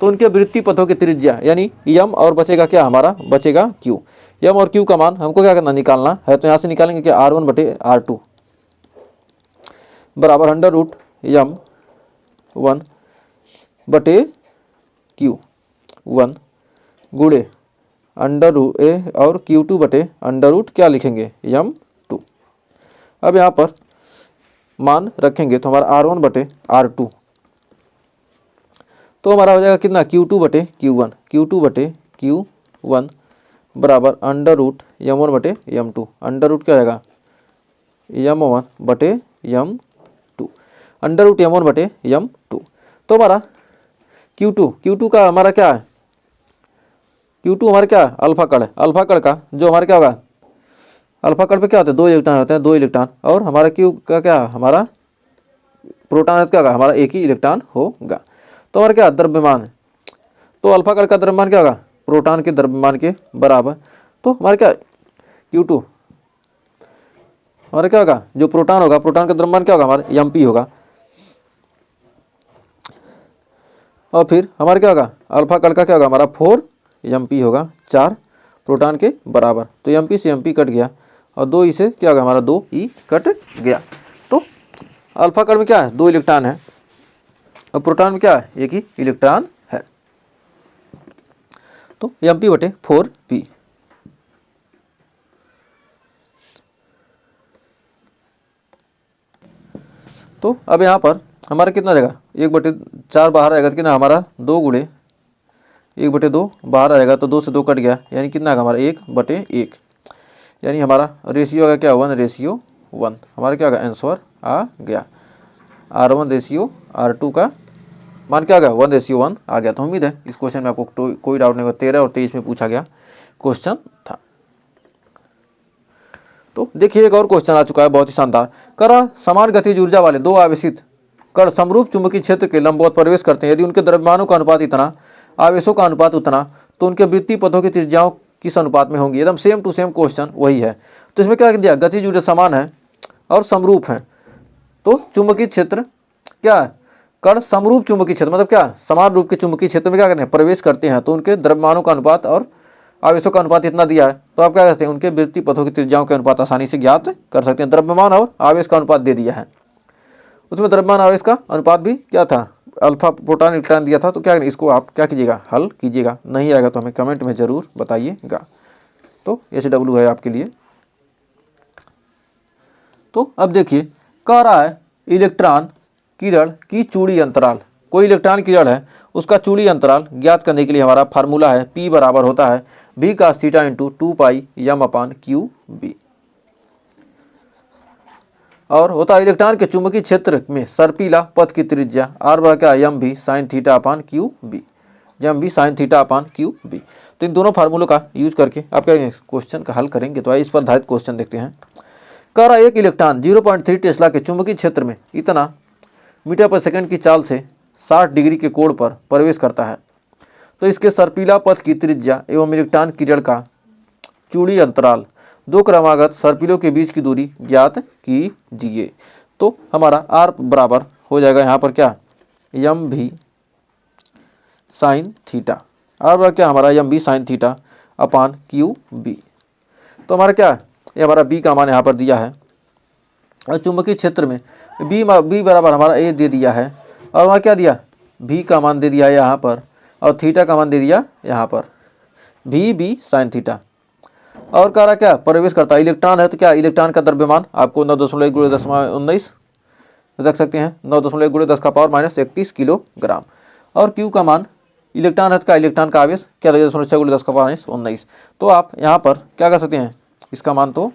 तो उनके वृत्तीय पथों की त्रिज्या यानी m और बचेगा क्या हमारा, बचेगा q। m और q का मान हमको क्या करना, निकालना है, तो यहाँ से निकालेंगे क्या r1/r2 बराबर √m1/q1 गुणे √a और q2/√, क्या लिखेंगे m2। अब यहाँ पर मान रखेंगे तो हमारा r1/r2, तो हमारा हो जाएगा कितना q2/q1 बराबर √m1/m2, अंडर रूट क्या आएगा m1/m2, √m1/m2। तो हमारा Q2 का हमारा क्या है, Q2 हमारा क्या है, अल्फा कण है, अल्फा कण का जो हमारा क्या होगा, अल्फा कण पे क्या होता है, 2 इलेक्ट्रॉन होते हैं, 2 इलेक्ट्रॉन, और हमारा Q का क्या हमारा प्रोटॉन है, क्या होगा हमारा एक ही इलेक्ट्रॉन होगा। तो हमारा क्या द्रव्यमान है, तो अल्फा कण का द्रव्यमान क्या होगा, प्रोटॉन के द्रव्यमान के बराबर। तो हमारा क्या Q2 हमारा क्या होगा, जो प्रोटॉन होगा, प्रोटॉन का द्रव्यमान क्या होगा हमारा mp होगा, और फिर हमारा क्या होगा अल्फा कण का क्या होगा हमारा 4 mp होगा, 4 प्रोटॉन के बराबर। तो mp से mp कट गया और 2 से क्या होगा हमारा 2e कट गया। तो अल्फा कण में क्या है, 2 इलेक्ट्रॉन है, और प्रोटॉन में क्या है, एक ही इलेक्ट्रॉन है। तो mp/4p। तो अब यहाँ पर हमारा कितना रहेगा, 1/4 बाहर आएगा, तो कितना हमारा 2 गुणे 1/2 बाहर आएगा, तो 2 से 2 कट गया, यानी कितना आएगा हमारा 1/1, यानी हमारा रेशियो होगा क्या 1:1। हमारा क्या होगा आंसर आ गया, R1:R2 का मान क्या होगा 1:1 आ गया। तो उम्मीद है इस क्वेश्चन में आपको कोई डाउट नहीं होगा, 13 और 23 में पूछा गया क्वेश्चन था। तो देखिए एक और क्वेश्चन आ चुका है, बहुत ही शानदार। करा समान गतिज ऊर्जा वाले 2 आवेशित कण समरूप चुंबकीय क्षेत्र के लंबवत प्रवेश करते हैं, यदि उनके द्रव्यमानों का अनुपात इतना, आवेशों का अनुपात उतना, तो उनके वृत्तीय पथों की त्रिज्याओं किस अनुपात में होंगी। एकदम सेम टू सेम क्वेश्चन वही है। तो इसमें क्या दिया, गतिज ऊर्जा समान है और समरूप है, तो चुंबकीय क्षेत्र क्या है, कण समरूप चुंबकीय क्षेत्र मतलब क्या समान रूप के चुंबकीय क्षेत्र में क्या करते हैं प्रवेश करते हैं, तो उनके द्रव्यमानों का अनुपात और आवेशों का अनुपात इतना दिया है, तो आप क्या करते हैं उनके वृत्तीय पथों की त्रिज्याओं के अनुपात आसानी से ज्ञात कर सकते हैं। द्रव्यमान और आवेश का अनुपात दे दिया है, उसमें द्रव्यमान आवेश का अनुपात भी क्या था, अल्फा प्रोटॉन इलेक्ट्रॉन दिया था। तो क्या इसको आप क्या कीजिएगा, हल कीजिएगा, नहीं आएगा तो हमें कमेंट में ज़रूर बताइएगा। तो SW है आपके लिए। तो अब देखिए कह रहा है इलेक्ट्रॉन किरण की चूड़ी अंतराल, कोई इलेक्ट्रॉन किरण है उसका चूड़ी अंतराल ज्ञात करने के लिए हमारा फार्मूला है P बराबर होता है v cos theta into 2πm/Qb, और होता है इलेक्ट्रॉन के चुंबकीय क्षेत्र में सर्पिला पथ की त्रिज्या r बराबर क्या mv sin θ/Qb, mv sin θ/Qb। तो इन दोनों फार्मूलों का यूज करके आप क्या क्वेश्चन का हल करेंगे। तो आइए इस पर आधारित क्वेश्चन देखते हैं। कह रहा एक इलेक्ट्रॉन 0.3 टेस्ला के चुंबकीय क्षेत्र में इतना मीटर पर सेकंड की चाल से 60 डिग्री के कोण पर प्रवेश करता है, तो इसके सर्पिला पथ की त्रिज्या एवं इलेक्ट्रॉन किरण का चूड़ी अंतराल 2 क्रमागत सर्पिलों के बीच की दूरी ज्ञात कीजिए। तो हमारा r बराबर हो जाएगा यहाँ पर क्या mv sin थीटा, r बराबर क्या हमारा mv sin θ/Qb। तो हमारा क्या ये हमारा बी का मान यहाँ पर दिया है, और चुंबकीय क्षेत्र में बी बराबर हमारा ए दे दिया है, और वहाँ क्या दिया, भी का मान दे दिया है यहाँ पर, और थीटा का मान दे दिया यहाँ पर, भी बी साइन थीटा। और कह रहा क्या, प्रवेश करता है इलेक्ट्रॉन है, तो क्या इलेक्ट्रॉन का द्रव्यमान आपको 9.1 × 10⁻19 रख सकते हैं, 9.1 × 10⁻−31 किलोग्राम। और क्यू का मान, इलेक्ट्रॉन है, का इलेक्ट्रॉन का आवेश क्या लगेगा, 6 × 10⁻19। तो आप यहाँ पर क्या कर सकते हैं, इसका मान तो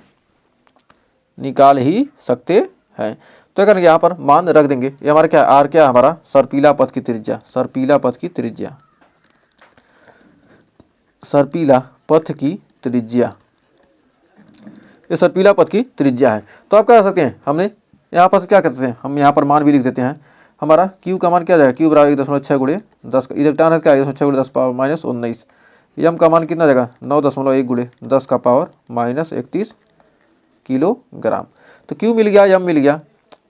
निकाल ही सकते हैं। तो क्या करेंगे, यहाँ पर मान रख देंगे। ये हमारा क्या, आर क्या हमारा सर्पीला पथ की त्रिज्या, सर्पीला पथ की त्रिज्या, सर्पीला पथ की त्रिज्या, ये सर्पीला पथ की त्रिज्या है। तो आप क्या कर सकते हैं, हमने यहाँ पर क्या करते हैं, हम यहाँ पर मान भी लिख देते हैं। हमारा क्यू का मान क्या जाएगा, क्यू बराबर 1.6 × 10, इलेक्ट्रॉन है क्या 1.6 × 10⁻−19। यम का मान कितना जाएगा, 9.1 × 10⁻−31 किलोग्राम। तो क्यू मिल गया, यम मिल गया,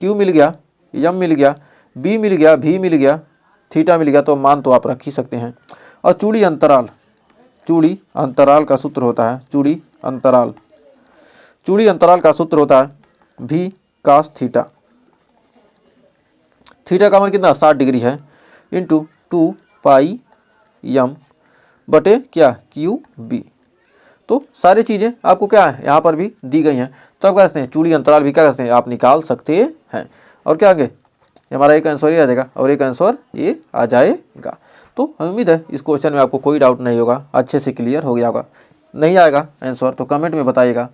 क्यू मिल गया, यम मिल गया, बी मिल गया, भी मिल गया, थीटा मिल गया। तो मान तो आप रख ही सकते हैं। और चूड़ी अंतराल, चूड़ी अंतराल का सूत्र होता है, चूड़ी अंतराल, चूड़ी अंतराल का सूत्र होता है भी कास थीटा। थीटा का मान कितना 60 डिग्री है, इंटू 2πm बटे क्या क्यू बी। तो सारी चीज़ें आपको क्या है यहाँ पर भी दी गई हैं। तो आप क्या करते हैं, चूड़ी अंतराल भी क्या करते हैं आप निकाल सकते हैं। और क्या आगे हमारा एक आंसर ये आ जाएगा, और एक आंसर ये आ जाएगा। तो हमें उम्मीद है इस क्वेश्चन में आपको कोई डाउट नहीं होगा, अच्छे से क्लियर हो गया होगा। नहीं आएगा आंसर तो कमेंट में बताइएगा,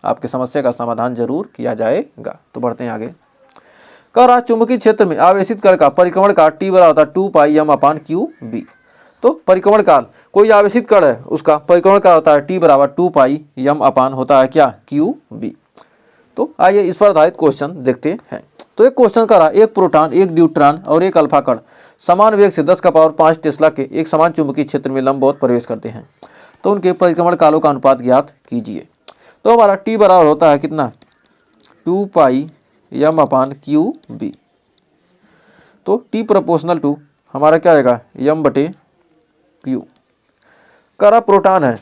आपकी समस्या का समाधान जरूर किया जाएगा। तो बढ़ते हैं आगे। कह रहा चुंबकीय क्षेत्र में आवेशित कण का परिक्रमण काल T बराबर होता है 2πm/QB। तो परिक्रमण काल, कोई आवेशित कण है उसका परिक्रमण काल होता है T बराबर 2πm होता है क्या QB। तो आइए इस पर आधारित क्वेश्चन देखते हैं। तो एक क्वेश्चन कर रहा, एक प्रोटॉन, एक न्यूट्रॉन और एक अल्फा कण समान वेग से 10⁻5 टेस्ला के एक समान चुंबकीय क्षेत्र में लंबवत प्रवेश करते हैं। तो उनके परिक्रमण कालों का अनुपात ज्ञात कीजिए। तो हमारा T बराबर होता है कितना 2πm/QB। तो T प्रोपोर्शनल टू हमारा क्या आएगा m/Q। करा प्रोटॉन है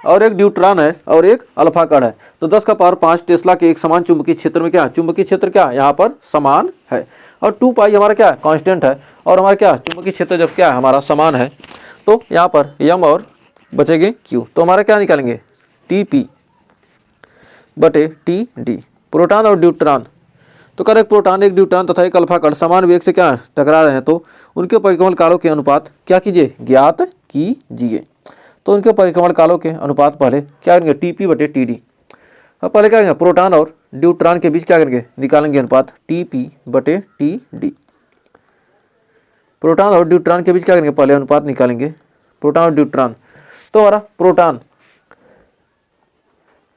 और एक न्यूट्रॉन है और एक अल्फा कण है। तो 10⁻5 टेस्ला के एक समान चुंबकीय क्षेत्र में क्या, चुंबकीय क्षेत्र क्या यहाँ पर समान है, और 2π हमारा क्या कांस्टेंट है, और हमारा क्या चुंबकीय क्षेत्र जब क्या हमारा समान है तो यहाँ पर m और बचेंगे q। तो हमारा क्या निकालेंगे Tp/Td। प्रोटॉन और न्यूट्रॉन, तो कर एक प्रोटॉन, एक न्यूट्रॉन तथा एक अल्फा कण समान वेग से क्या टकरा रहे हैं, तो उनके परिक्रमण कालों के अनुपात क्या कीजिए ज्ञात कीजिए। तो उनके परिक्रमण कालों के अनुपात पहले क्या करेंगे Tp/Td। अब पहले क्या करेंगे प्रोटॉन और न्यूट्रॉन के बीच क्या करेंगे निकालेंगे अनुपात Tp/Td। प्रोटॉन और न्यूट्रॉन के बीच क्या करेंगे पहले अनुपात निकालेंगे प्रोटॉन और न्यूट्रॉन। तो हमारा प्रोटॉन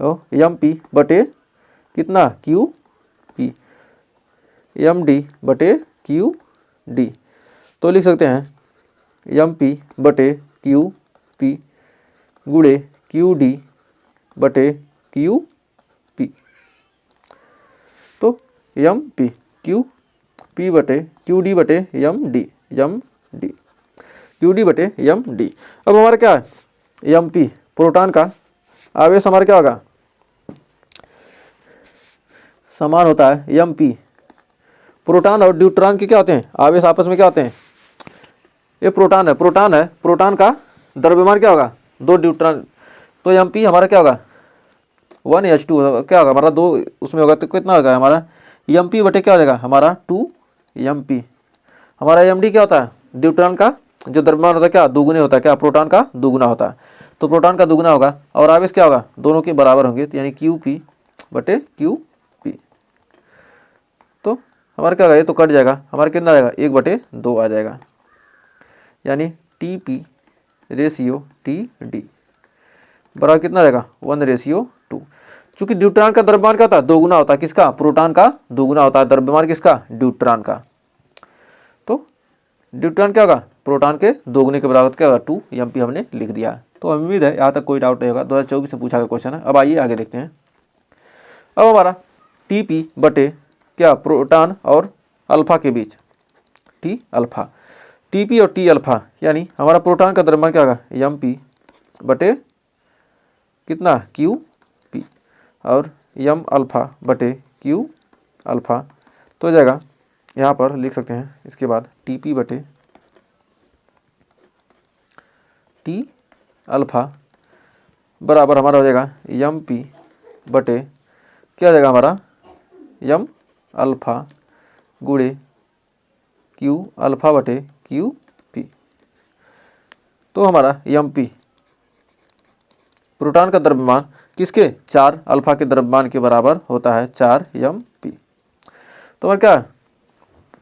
mp बटे कितना QP, md/QD। तो लिख सकते हैं mp/QP गुणे QD/QP। तो mp/QD/MD, QD/MD। अब हमारा क्या है mp प्रोटॉन का आवेश हमारा क्या होगा समान होता है mp। प्रोटॉन और न्यूट्रॉन के क्या होते हैं आवेश आपस में क्या होते हैं, ये प्रोटॉन है, प्रोटॉन का द्रव्यमान क्या होगा 2 न्यूट्रॉन। तो mp हमारा क्या होगा 1h2 क्या होगा हमारा 2 उसमें होगा, तो कितना होगा हमारा mp बटे क्या हो जाएगा हमारा 2mp। हमारा md क्या होता है न्यूट्रॉन का जो द्रव्यमान होता है क्या दुगुने होता है, क्या प्रोटॉन का दुगुना होता है। तो प्रोटॉन का दुगुना होगा और आवेश क्या होगा दोनों के बराबर होंगे, तो यानी QP/QP। तो हमारा क्या होगा ये तो कट जाएगा, हमारा कितना आएगा 1/2 आ जाएगा, यानी Tp/Td बराबर कितना रहेगा 1:2। चूंकि न्यूट्रॉन का द्रव्यमान क्या होता है दोगुना होता है, किसका प्रोटॉन का दुगुना होता है द्रव्यमान किसका न्यूट्रॉन का। तो न्यूट्रॉन क्या होगा प्रोटॉन के दोगुने के बराबर क्या होगा 2mp हमने लिख दिया है। तो उम्मीद है यहाँ तक कोई डाउट नहीं होगा, 2024 में पूछा गया क्वेश्चन है। अब आइए आगे देखते हैं। अब हमारा Tp बटे क्या प्रोटॉन और अल्फा के बीच T अल्फा, Tp और T अल्फा, यानी हमारा प्रोटॉन का द्रव्यमान क्या होगा mp बटे कितना और यम अल्फ़ा बटे क्यू अल्फ़ा तो हो जाएगा, यहाँ पर लिख सकते हैं इसके बाद टी पी बटे टी अल्फ़ा बराबर हमारा हो जाएगा यम पी बटे क्या हो जाएगा हमारा यम अल्फ़ा गुणे क्यू अल्फ़ा बटे क्यू पी। तो हमारा यम पी प्रोटॉन का द्रव्यमान किसके 4 अल्फ़ा के द्रव्यमान के बराबर होता है 4 यम पी। तो हमारा क्या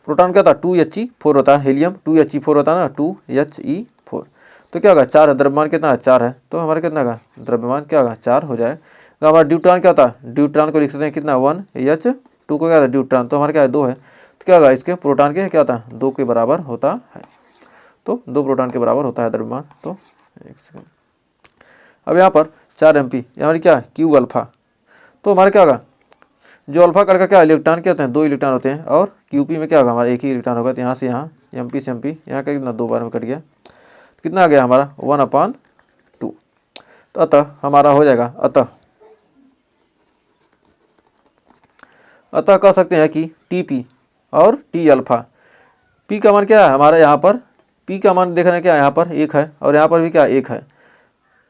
प्रोटॉन क्या था 2He4 होता है, हीलियम 2He4 होता है ना 2He4। तो क्या होगा 4 द्रव्यमान कितना है 4 है, तो हमारा कितना होगा द्रव्यमान क्या होगा 4 हो जाए। तो हमारा ड्यूट्रॉन क्या होता है, ड्यूट्रॉन को लिख सकते हैं कितना 1H2 को क्या था ड्यूट्रॉन, तो हमारा क्या है 2 है, तो क्या होगा इसके प्रोटॉन के क्या होता है 2 के बराबर होता है, तो 2 प्रोटॉन के बराबर होता है द्रव्यमान। तो एक सेकंड, अब यहाँ पर 4 MP हमारी क्या क्यू अल्फ़ा, तो हमारा क्या होगा जो अल्फ़ा कण का क्या इलेक्ट्रॉन क्या होते हैं 2 इलेक्ट्रॉन होते हैं और क्यूपी में क्या होगा हमारा एक ही इलेक्ट्रॉन होगा, तो यहाँ से यहाँ MP से MP यहाँ का कितना 2 बार में कट गया, कितना आ गया हमारा 1/2। तो अतः हमारा हो जाएगा अतः कह सकते हैं कि TP और T अल्फ़ा, P का मान क्या है हमारा यहाँ पर P का मान देख रहे हैं क्या यहाँ पर 1 है और यहाँ पर भी क्या 1 है,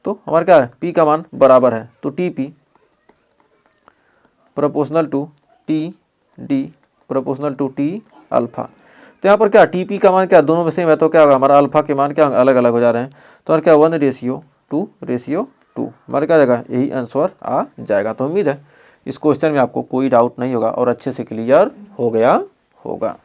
तो हमारा क्या है P का मान बराबर है, तो TP proportional to TD proportional to T alpha. तो यहाँ पर क्या TP का मान क्या दोनों में सेम है, तो क्या होगा हमारा अल्फ़ा के मान क्या अलग अलग हो जा रहे हैं, तो हमारा क्या 1:2 हमारा क्या जाएगा यही आंसर आ जाएगा। तो उम्मीद है इस क्वेश्चन में आपको कोई डाउट नहीं होगा और अच्छे से क्लियर हो गया होगा।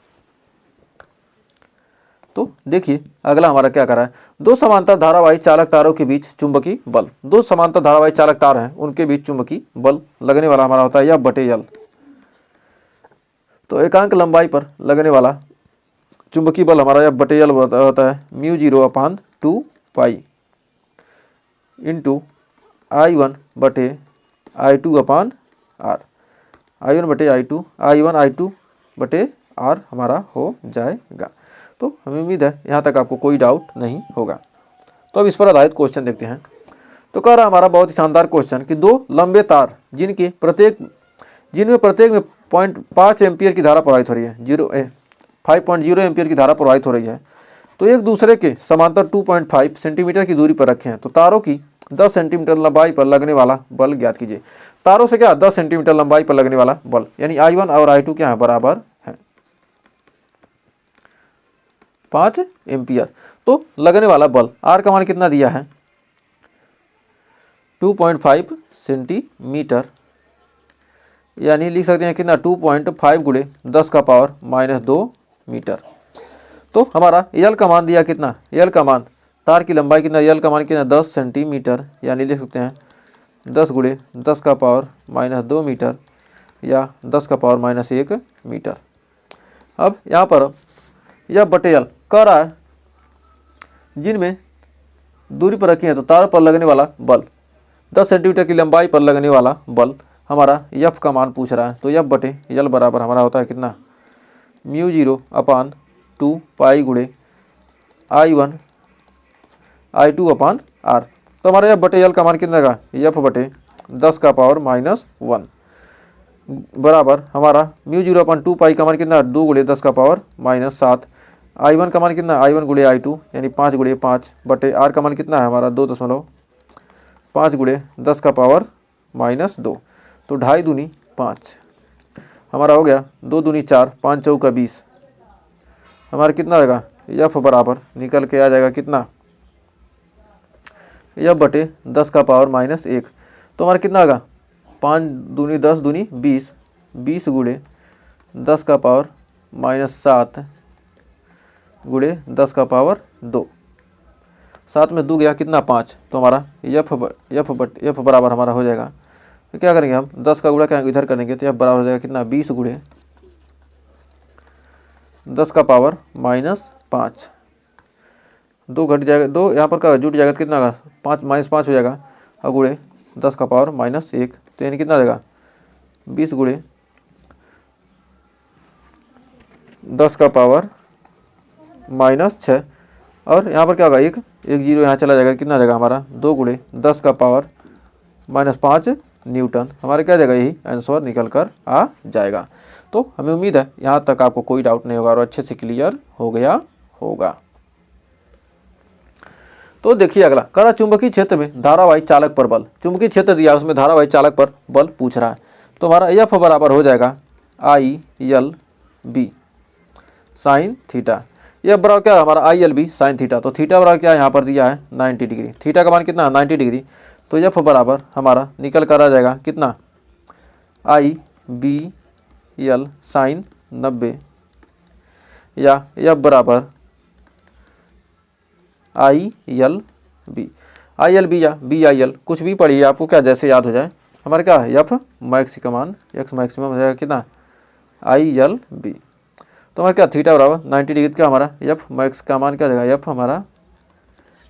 तो देखिए अगला हमारा क्या कर रहा है, 2 समांतर धारावाही चालक तारों के बीच चुंबकीय बल, 2 समांतर धारावाही चालक तार हैं उनके बीच चुंबकीय बल लगने वाला हमारा होता है F बटे L। तो एकांक लंबाई पर लगने वाला चुंबकीय बल हमारा F बटे L होता है μ0/2 पाई इंटू I1 बटे I2/R, I1 बटे I2 I1 I2 बटे R हमारा हो जाएगा। तो हमें उम्मीद है यहाँ तक आपको कोई डाउट नहीं होगा। तो अब इस पर आधारित क्वेश्चन देखते हैं। तो कह रहा हमारा बहुत ही शानदार क्वेश्चन कि 2 लंबे तार जिनमें प्रत्येक में 0.5 एम्पियर की धारा प्रवाहित हो रही है, 5.0 एम्पियर की धारा प्रवाहित हो रही है, तो एक दूसरे के समांतर 2.5 सेंटीमीटर की दूरी पर रखे हैं। तो तारों की 10 सेंटीमीटर लंबाई पर लगने वाला बल ज्ञात कीजिए। तारों से क्या 10 सेंटीमीटर लंबाई पर लगने वाला बल यानी I1 और I2 क्या है बराबर है 5 एम्पियर। तो लगने वाला बल R का मान कितना दिया है 2.5 सेंटीमीटर, यानी लिख सकते हैं कितना 2.5 गुणे 10 का पावर -2 मीटर। तो हमारा L का मान दिया कितना, L का मान तार की लंबाई कितना, L का मान कितना 10 सेंटीमीटर, यानी लिख सकते हैं 10 गुणे 10 का पावर -2 मीटर या 10 का पावर -1 मीटर। अब यहाँ पर यह बटे L कह रहा है जिनमें दूरी पर रखी है, तो तार पर लगने वाला बल 10 सेंटीमीटर की लंबाई पर लगने वाला बल हमारा F का मान पूछ रहा है। तो F बटे L बराबर हमारा होता है कितना μ0/2 पाई गुणे I1 I2/R। तो हमारा F बटे L का मान कितना का F बटे 10 का पावर -1 बराबर हमारा μ0/2 पाई का मान कितना 2 गुणे 10 का पावर -7। I1 का मान कितना I1 गुणे I2 यानी 5 गुणे 5 बटे R का मान कितना है हमारा 2.5 गुणे 10 का पावर -2, तो 2.5 दूनी 5 हमारा हो गया, 2 दूनी 4 5 चौका 20, हमारा कितना होगा F बराबर निकल के आ जाएगा कितना F बटे 10 का पावर -1। तो हमारा कितना होगा 5 दूनी 10 दूनी 20, 20 गुणे 10 का पावर -7 गुणे 10 का पावर 2, 7 में 2 गया कितना 5, तो हमारा F बराबर हमारा हो जाएगा। तो क्या करेंगे हम 10 का गुणा क्या इधर करेंगे, तो F बराबर हो जाएगा कितना 20 गुणे 10 का पावर -5, 2 घट जाएगा 2 यहाँ पर का जुट जाएगा कितना होगा 5 -5 हो जाएगा और गुणे 10 का पावर -1, तो यानी कितना रहेगा 20 गुणे 10 का पावर -6 और यहाँ पर क्या होगा 1 0 यहाँ चला जाएगा, कितना आ जाएगा हमारा 2 गुणे 10 का पावर -5 न्यूटन। हमारे क्या जाएगा, यही आंसर निकल कर आ जाएगा। तो हमें उम्मीद है यहाँ तक आपको कोई डाउट नहीं होगा और अच्छे से क्लियर हो गया होगा। तो देखिए अगला, करा चुंबकीय क्षेत्र में धारावाही चालक पर बल। चुंबकीय क्षेत्र दिया, उसमें धारावाही चालक पर बल पूछ रहा है। तो हमारा एफ बराबर हो जाएगा I L B sine theta. F बराबर क्या है हमारा, I L B sine theta. तो थीटा बराबर क्या है, यहाँ पर दिया है 90 डिग्री। थीटा का मान कितना, 90 डिग्री। तो एफ बराबर हमारा निकल कर आ जाएगा कितना, आई बी एल साइन 90, या एफ बराबर I L B, I L B या बी आई एल, कुछ भी पढ़िए, आपको क्या जैसे याद हो जाए। हमारा क्या है, एफ मैक्स का मान, एक्स मैक्सिमम हो जाएगा कितना, आई एल बी। तो हमारा क्या, थीटा बराबर 90 डिग्री का हमारा एफ मैक्स का मान क्या जाएगा, एफ हमारा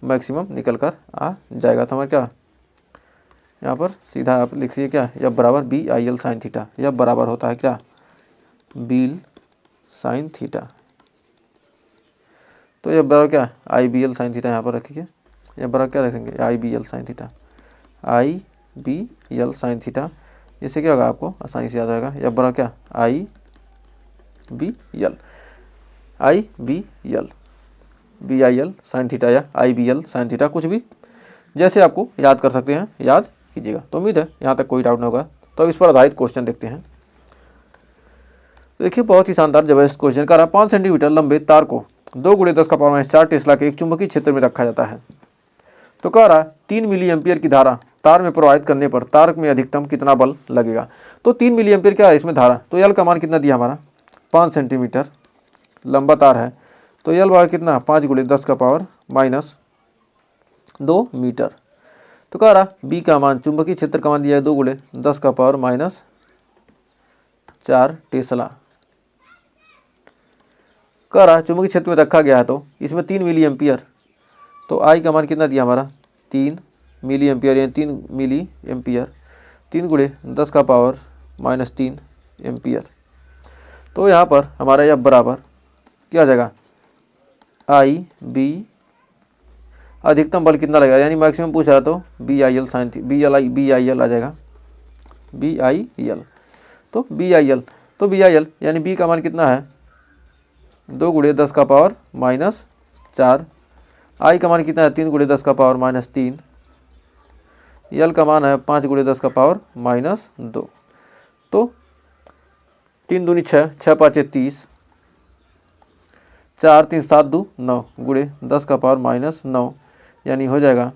मैक्सिमम निकल कर आ जाएगा। तो हमारा क्या, यहाँ पर सीधा आप लिखिए क्या, एफ बराबर B I L sine theta. F बराबर होता है क्या, बी साइन थीटा। तो एफ बराबर क्या, I B L sine theta यहाँ पर रखिए। एफ बराबर क्या रखेंगे, I B L sine theta, I B L sine theta. इससे क्या होगा, आपको आसानी से याद आएगा। एफ बराबर क्या, I B L, I B L, B I L sine theta या I B L sine theta, कुछ भी जैसे आपको याद कर सकते हैं, याद कीजिएगा। तो उम्मीद है यहाँ तक कोई डाउट नहीं होगा। तो अब इस पर आधारित क्वेश्चन देखते हैं। देखिए बहुत ही शानदार जबरदस्त क्वेश्चन का रहा। 5 सेंटीमीटर लंबे तार को 2 × 10⁻⁴ टेस्ला के एक चुंबकीय क्षेत्र में रखा जाता है। तो कह रहा है 3 मिली एम्पियर की धारा तार में प्रवाहित करने पर तार में अधिकतम कितना बल लगेगा। तो 3 मिली एम्पियर क्या है इसमें धारा, तो एल का मान कितना दिया हमारा, 5 सेंटीमीटर लंबा तार है। तो एल बराबर कितना, 5 × 10⁻²मीटर। तो कह रहा बी का मान, चुंबकीय क्षेत्र का मान दिया है 2 × 10⁻⁴ टेस्ला। कह रहा चुंबकीय क्षेत्र में रखा गया है, तो इसमें 3 मिली एम्पियर। तो आई का मान कितना दिया हमारा, 3 मिली एम्पियर, यानी 3 मिली एम्पियर, 3 × 10⁻³ एम्पियर। तो यहाँ पर हमारा एफ बराबर क्या आ जाएगा, आई बी, अधिकतम बल कितना लगेगा, यानी मैक्सिमम पूछ रहा तो B I L sign B I L आ जाएगा, बी आई एल। तो बी आई एल, तो बी आई एल यानी बी का मान कितना है, 2 × 10⁻⁴। आई का मान कितना है, 3 × 10⁻⁻3। एल का मान है 5 × 10⁻⁻²। तो 3 दूनी 6, 6 × 5 = 30, 4 3 7 2 9 × 10⁻⁻9, यानी हो जाएगा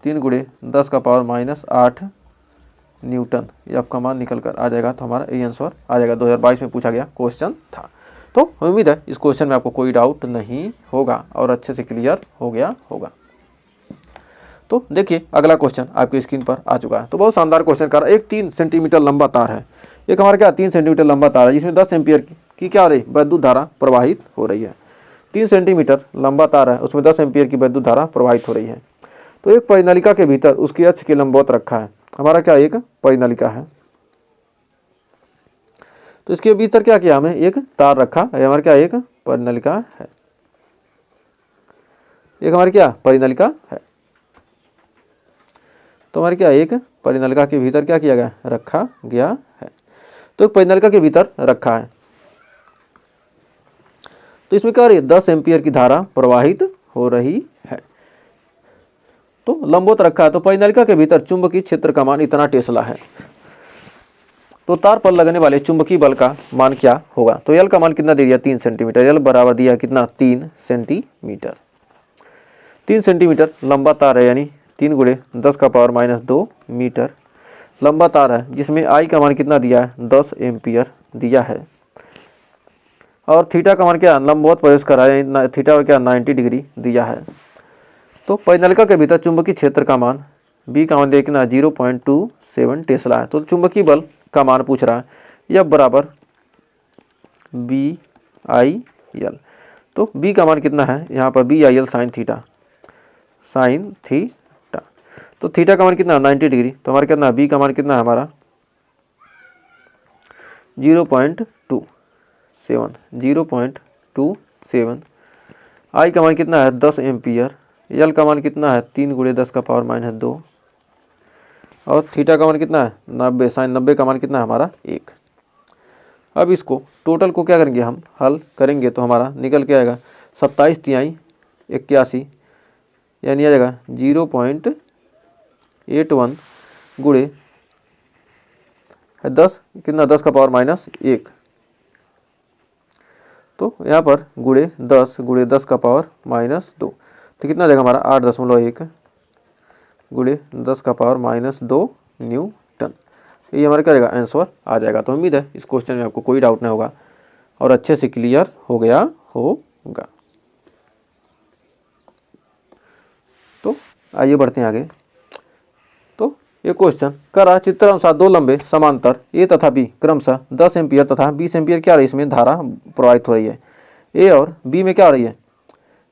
3 × 10⁻⁸ न्यूटन। ये आपका मान निकल कर आ जाएगा। तो हमारा ये आंसर आ जाएगा, 2022 में पूछा गया क्वेश्चन था। तो उम्मीद है इस क्वेश्चन में आपको कोई डाउट नहीं होगा और अच्छे से क्लियर हो गया होगा। तो देखिए अगला क्वेश्चन आपकी स्क्रीन पर आ चुका है। तो बहुत शानदार क्वेश्चन कर रहा है। एक 3 सेंटीमीटर लंबा तार है, एक हमारा क्या 3 सेंटीमीटर लंबा तार है, जिसमें 10 एम्पियर की क्या हो रही, विद्युत धारा प्रवाहित हो रही है। 3 सेंटीमीटर लंबा तार है, उसमें 10 एम्पियर की विद्युत धारा प्रवाहित हो रही है। तो एक परिनलिका के भीतर उसके अक्ष के लंबवत रखा है। हमारा क्या एक परिनलिका है, तो इसके भीतर क्या किया हमने, एक तार रखा है। हमारा क्या एक परिनलिका है, एक हमारी क्या परिनलिका है। तो हमारे क्या एक परिनलिका के भीतर क्या किया गया, रखा गया है। तो एक परिनलिका के भीतर रखा है, तो इसमें क्या हो रही है, 10 एम्पियर की धारा प्रवाहित हो रही है। तो लंबवत रखा है, तो परिनलिका के भीतर चुंबकीय क्षेत्र का मान इतना टेस्ला है। तो तार पर लगने वाले चुंबकीय बल का मान क्या होगा। तो एल का मान कितना दे दिया, 3 सेंटीमीटर। एल बराबर दिया कितना, 3 सेंटीमीटर। 3 सेंटीमीटर लंबा तार है, यानी 3 × 10⁻⁻² मीटर लंबा तार है, जिसमें आई का मान कितना दिया है, 10 एम्पियर दिया है। और थीटा का मान क्या, लंबवत प्रवेश कर रहा है, थीटा क्या 90 डिग्री दिया है। तो परिनलिका के भीतर चुंबकीय क्षेत्र का मान, बी का मान देखना 0.27 टेस्ला है। तो चुंबकीय बल का मान पूछ रहा है, एफ बराबर बी आई एल। तो बी का मान कितना है, यहाँ पर B I L sine theta, sine theta. तो थीटा का मान कितना 90 डिग्री। तो हमारा कितना, बी का मान कितना है हमारा 0.27। आई का मान कितना है 10 एम्पियर। एल का मान कितना है 3 × 10⁻⁻²। और थीटा का मान कितना है 90, साइन 90 का मान कितना है हमारा 1। अब इसको टोटल को क्या करेंगे हम हल करेंगे तो हमारा निकल के आएगा 27 तिहाई 81, यानी आ जाएगा 0.81 गुणे 10 कितना 10 का पावर -1, तो यहाँ पर गुणे 10 का पावर -2, तो कितना आ जाएगा हमारा 8.1 गुणे 10 का पावर -2 न्यूटन। ये हमारा क्या रहेगा आंसर आ जाएगा। तो उम्मीद है इस क्वेश्चन में आपको कोई डाउट नहीं होगा और अच्छे से क्लियर हो गया होगा। तो आइए बढ़ते हैं आगे। तो ये क्वेश्चन करा चित्र अनुसार दो लंबे समांतर ए तथा बी क्रमशः 10 एम्पियर तथा 20 एम्पियर क्या रही है इसमें धारा प्रवाहित हो रही है। ए और बी में क्या हो रही है,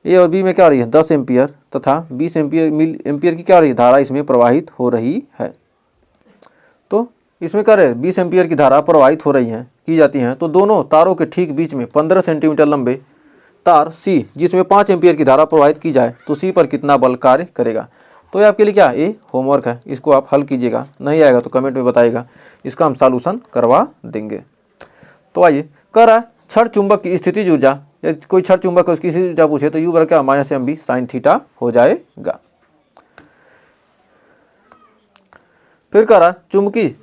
ए और बी में क्या हो रही है 10 एम्पियर तथा 20 एम्पियर की क्या हो रही है धारा इसमें प्रवाहित हो रही है। तो इसमें क्या है 20 एम्पियर की धारा प्रवाहित हो रही है की जाती है, तो दोनों तारों के ठीक बीच में 15 सेंटीमीटर लंबे तार सी जिसमें 5 एम्पियर की धारा प्रवाहित की जाए तो सी पर कितना बल कार्य करेगा। तो ये आपके लिए क्या ये होमवर्क है, इसको आप हल कीजिएगा, नहीं आएगा तो कमेंट में बताइएगा, इसका हम सॉल्यूशन करवा देंगे। तो आइए कह रहा है क्षण चुंबक की स्थितिज ऊर्जा, या कोई क्षण चुंबक उसकी स्थितिज ऊर्जा पूछे तो यू बराबर क्या -mv साइन थीटा हो जाएगा। फिर कह रहा है चुंबकीय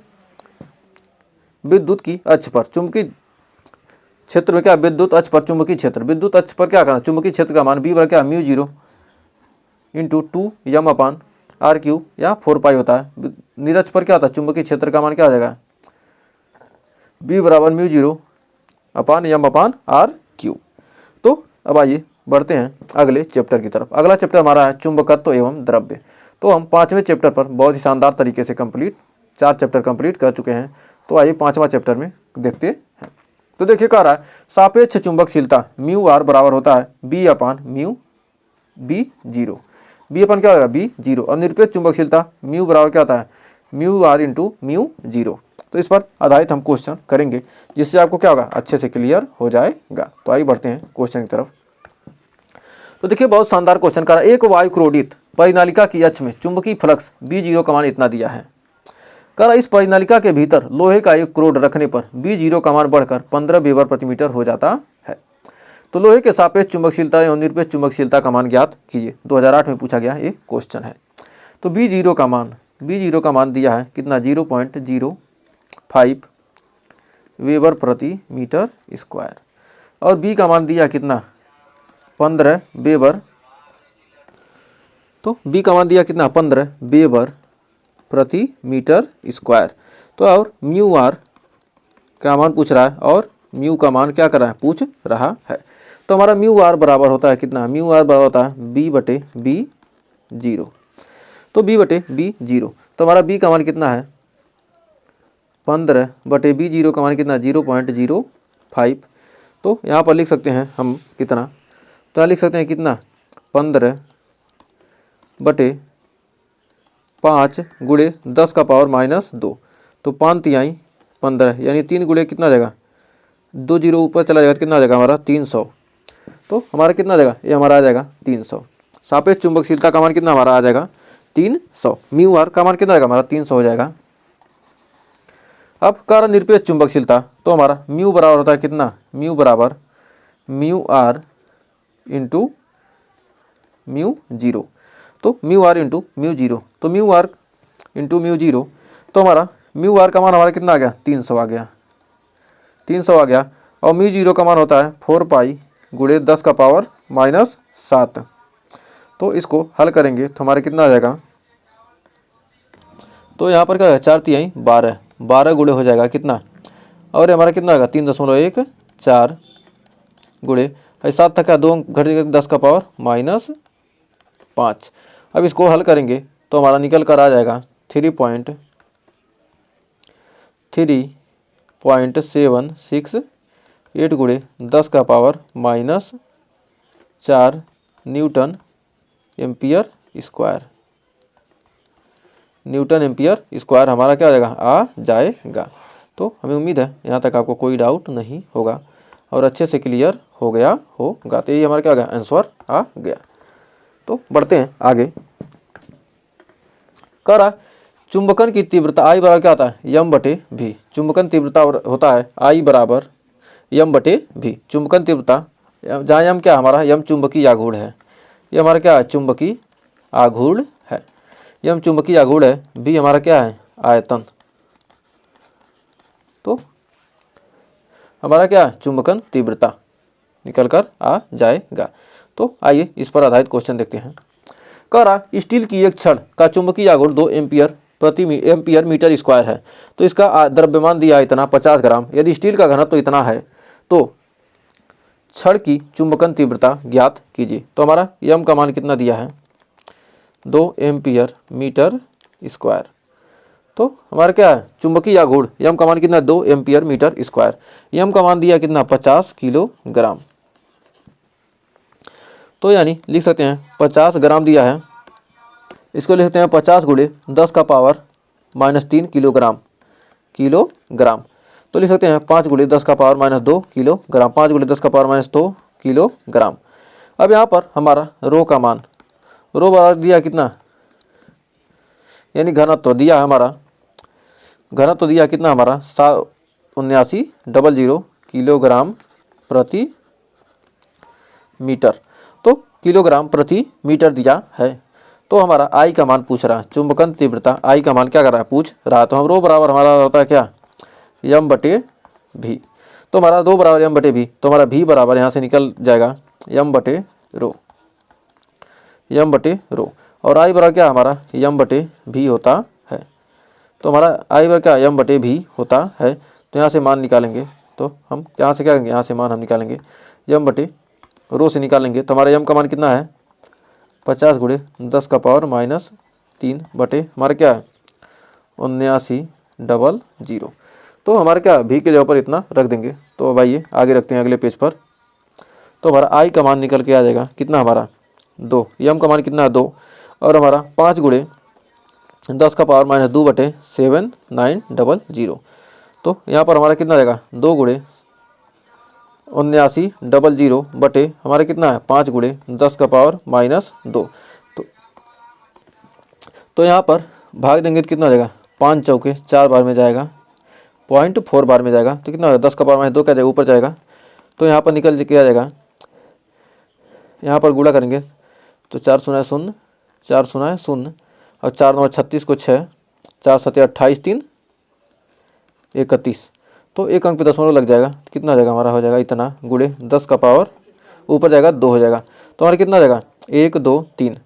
विद्युत की अक्ष पर चुंबकीय क्षेत्र में क्या विद्युत अक्ष पर चुंबकीय क्षेत्र, विद्युत अक्ष पर क्या करना चुंबकीय क्षेत्र का मान बी बराबर क्या μ0 × 2m/r³ या 4π होता है। निरक्ष पर क्या होता है चुंबकीय क्षेत्र का मान क्या हो जाएगा b बराबर μ0/m/r³। तो अब आइए बढ़ते हैं अगले चैप्टर की तरफ। अगला चैप्टर हमारा है चुंबकत्व एवं द्रव्य। तो हम 5वें चैप्टर पर बहुत ही शानदार तरीके से कंप्लीट 4 चैप्टर कंप्लीट कर चुके हैं। तो आइए 5वां चैप्टर में देखते हैं। तो देखिए कह रहा है सापेक्ष चुंबकशीलता μr बराबर होता है b/μ b0, b/क्या होगा b0, और निरपेक्ष चुंबकशीलता μ बराबर क्या होता है μr × μ0। तो इस पर आधारित हम क्वेश्चन करेंगे जिससे आपको क्या होगा अच्छे से क्लियर हो जाएगा। तो आइए बढ़ते हैं क्वेश्चन की तरफ। तो देखिए बहुत शानदार क्वेश्चन कर रहा है एक वायु क्रोडित परिनालिका की अक्ष में चुंबकीय फ्लक्स b0 का मान इतना दिया है। कह रहा इस परिनालिका के भीतर लोहे का एक क्रोड रखने पर b0 का मान बढ़कर 15 वेबर प्रति मीटर हो जाता है। तो लोहे के सापेक्ष चुंबकशीलता एवं निरपेक्ष चुंबकशीलता का मान ज्ञात कीजिए। 2008 में पूछा गया एक क्वेश्चन है। तो b0 का मान दिया है कितना 0.05 वेबर प्रति मीटर स्क्वायर, और b का मान दिया कितना 15 वेबर। तो b का मान दिया कितना 15 वेबर प्रति मीटर स्क्वायर। तो और μr का मान पूछ रहा है और म्यू का मान क्या कर रहा है पूछ रहा है। तो हमारा μr बराबर होता है कितना μr बराबर होता है b/b0। तो b/b0 तो हमारा b का मान कितना है 15/b0 का मान कितना 0.05। तो यहाँ पर लिख सकते हैं हम कितना, तो यहाँ लिख सकते हैं कितना 15/5 गुणे 10 का पावर -2। तो 5 तिहाई 15 यानी 3 गुणे कितना आ जाएगा 2 जीरो ऊपर चला जाएगा, कितना आ जाएगा हमारा 300। तो हमारा कितना आ जाएगा ये हमारा आ जाएगा 300। सापेक्ष चुंबकशीलता का मान कितना हमारा आ जाएगा 300, μr का मान कितना आएगा हमारा 300 हो जाएगा। अब कारण निरपेक्ष चुंबकशीलता तो हमारा म्यू बराबर होता है कितना म्यू बराबर μr × μ0। तो μr × μ0 तो μr × μ0 तो हमारा μr का मान हमारा कितना आ गया 300 आ गया, 300 आ गया। और μ0 का मान होता है 4π गुणे 10 का पावर -7। तो इसको हल करेंगे तो हमारे कितना आ जाएगा, तो यहाँ पर क्या है 4 तिहाई 12 गुणे हो जाएगा कितना, और हमारा कितना आएगा 3.14 गुणे 7 तक का 2 घट 10 का पावर -5। अब इसको हल करेंगे तो हमारा निकल कर आ जाएगा 3.768 गुणे 10 का पावर -4 न्यूटन एम्पियर स्क्वायर हमारा क्या हो जाएगा आ जाएगा। तो हमें उम्मीद है यहाँ तक आपको कोई डाउट नहीं होगा और अच्छे से क्लियर हो गया होगा। तो ये हमारा क्या हो गया आंसर आ गया। तो बढ़ते हैं आगे। कह रहा चुंबकन की तीव्रता आई बराबर क्या होता है, यम बटे भी। चुंबकन तीव्रता होता है आई बराबर यम बटे भी। चुंबकन तीव्रता, जहाँ यम क्या हमारा, यम चुंबकीय आघूर्ण है, ये हमारा क्या है, चुंबकीय आघूर्ण है। यम चुंबकीय आघूर्ण है, भी हमारा क्या है, आयतन। तो हमारा क्या है, चुंबकन तीव्रता निकल कर आ जाएगा। तो आइए इस पर आधारित क्वेश्चन देखते हैं। कह रहा स्टील की एक छड़ का चुंबकीय आघूर्ण 2 एम्पियर प्रति एम्पियर मीटर स्क्वायर है। तो इसका द्रव्यमान दिया इतना 50 ग्राम। यदि स्टील का घनत्व तो इतना है तो छड़ की चुंबकन तीव्रता ज्ञात कीजिए। तो हमारा यम का मान कितना दिया है, 2 एम्पियर मीटर स्क्वायर। तो हमारा क्या है, चुंबकीय आघूर्ण यम का मान कितना, 2 एम्पियर मीटर स्क्वायर। यम का मान दिया कितना, 50 किलोग्राम। तो यानी लिख सकते हैं 50 ग्राम दिया है, इसको लिख सकते हैं 50 गुणे 10 का पावर -3 किलोग्राम। तो लिख सकते हैं 5 गुणे 10 का पावर -2 किलोग्राम। 5 गुणे 10 का पावर -2 किलोग्राम। अब यहाँ पर हमारा रो का मान, रो बराबर दिया कितना, यानी घनत्व दिया हमारा, घनत्व दिया कितना हमारा 7900 किलोग्राम प्रति मीटर। तो किलोग्राम प्रति मीटर दिया है। तो हमारा आई का मान पूछ रहा है, चुंबकन तीव्रता आई का मान क्या कर रहा है, पूछ रहा है। तो हम रो बराबर हमारा होता है क्या, यम बटे भी। तो हमारा 2 बराबर यम बटे भी, तो हमारा भी बराबर यहाँ से निकल जाएगा यम बटे रो, यम बटे रो। और आई बराबर क्या हमारा, यम बटे भी होता है। तो हमारा आई बराबर क्या, यम बटे भी होता है। तो यहाँ से मान निकालेंगे, तो हम यहाँ से क्या करेंगे, यहाँ से मान हम निकालेंगे यम बटे रो से निकालेंगे। तो हमारा यम का मान कितना है, 50 गुणे 10 का पावर -3 बटे हमारा क्या है 7900। तो हमारा क्या भी के जगह पर इतना रख देंगे। तो अब आइए आगे रखते हैं अगले पेज पर। तो हमारा आई का मान निकल के आ जाएगा कितना हमारा 2, यम का मान कितना है 2, और हमारा 5 गुणे 10 का पावर -2 बटे 7900। तो यहाँ पर हमारा कितना रहेगा 2 गुणे 7900 बटे हमारा कितना है 5 गुणे 10 का पावर -2। तो यहाँ पर भाग देंगे तो कितना हो जाएगा, 5 चौके 4 बार में जाएगा, 0.4 बार में जाएगा। तो कितना होगा 10 का पावर -2 क्या जाएगा, ऊपर जाएगा। तो यहाँ पर निकल के आ जाएगा, यहाँ पर गुणा करेंगे तो 4 शून्य 0, 4 शून्य 0, और 4 9 36 को 6, 4 7 28, 3 31। तो एक अंक पे दशमलव लग जाएगा। तो कितना हो जाएगा हमारा, हो जाएगा इतना गुणे 10 का पावर ऊपर जाएगा 2 हो जाएगा। तो हमारा कितना हो जाएगा 1 2 3,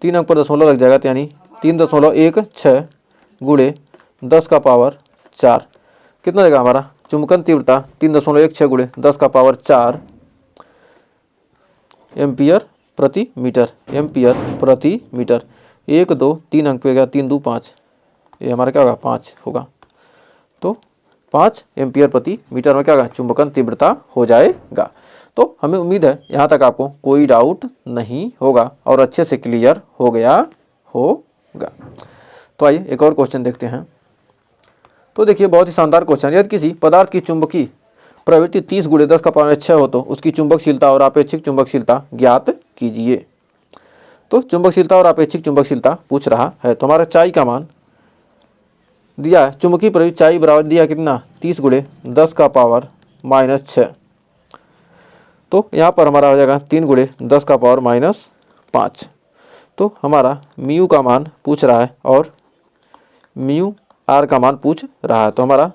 3 अंक पर दशमलव लग जाएगा। तो यानी 3.16 गुणे 10 का पावर 4 कितना हो जाएगा हमारा, चुंबकन तीव्रता 3.16 गुणे 10 का पावर 4 एम्पियर प्रति मीटर, एम्पियर प्रति मीटर। 1 2 3 अंक पे गया, 3 2 5, ये हमारा क्या होगा 5 होगा। तो 5 एम्पियर प्रति मीटर में क्या होगा, चुंबकन तीव्रता हो जाएगा। तो हमें उम्मीद है यहाँ तक आपको कोई डाउट नहीं होगा और अच्छे से क्लियर हो गया होगा। तो आइए एक और क्वेश्चन देखते हैं। तो देखिए बहुत ही शानदार क्वेश्चन। यदि किसी पदार्थ की चुंबकीय प्रवृत्ति 30 गुणे 10 का पावर 6 हो तो उसकी चुंबकशीलता और आपेक्षिक चुंबकशीलता ज्ञात कीजिए। तो चुंबकशीलता और आपेक्षिक चुंबकशीलता पूछ रहा है। तो हमारा चाई का मान दिया है, चुंबकीय प्रवृत्ति चाई बराबर दिया कितना 30 गुणे 10 का पावर -6। तो यहाँ पर हमारा हो जाएगा 3 गुणे 10 का पावर -5। तो हमारा म्यू का मान पूछ रहा है और म्यू आर का मान पूछ रहा है। तो हमारा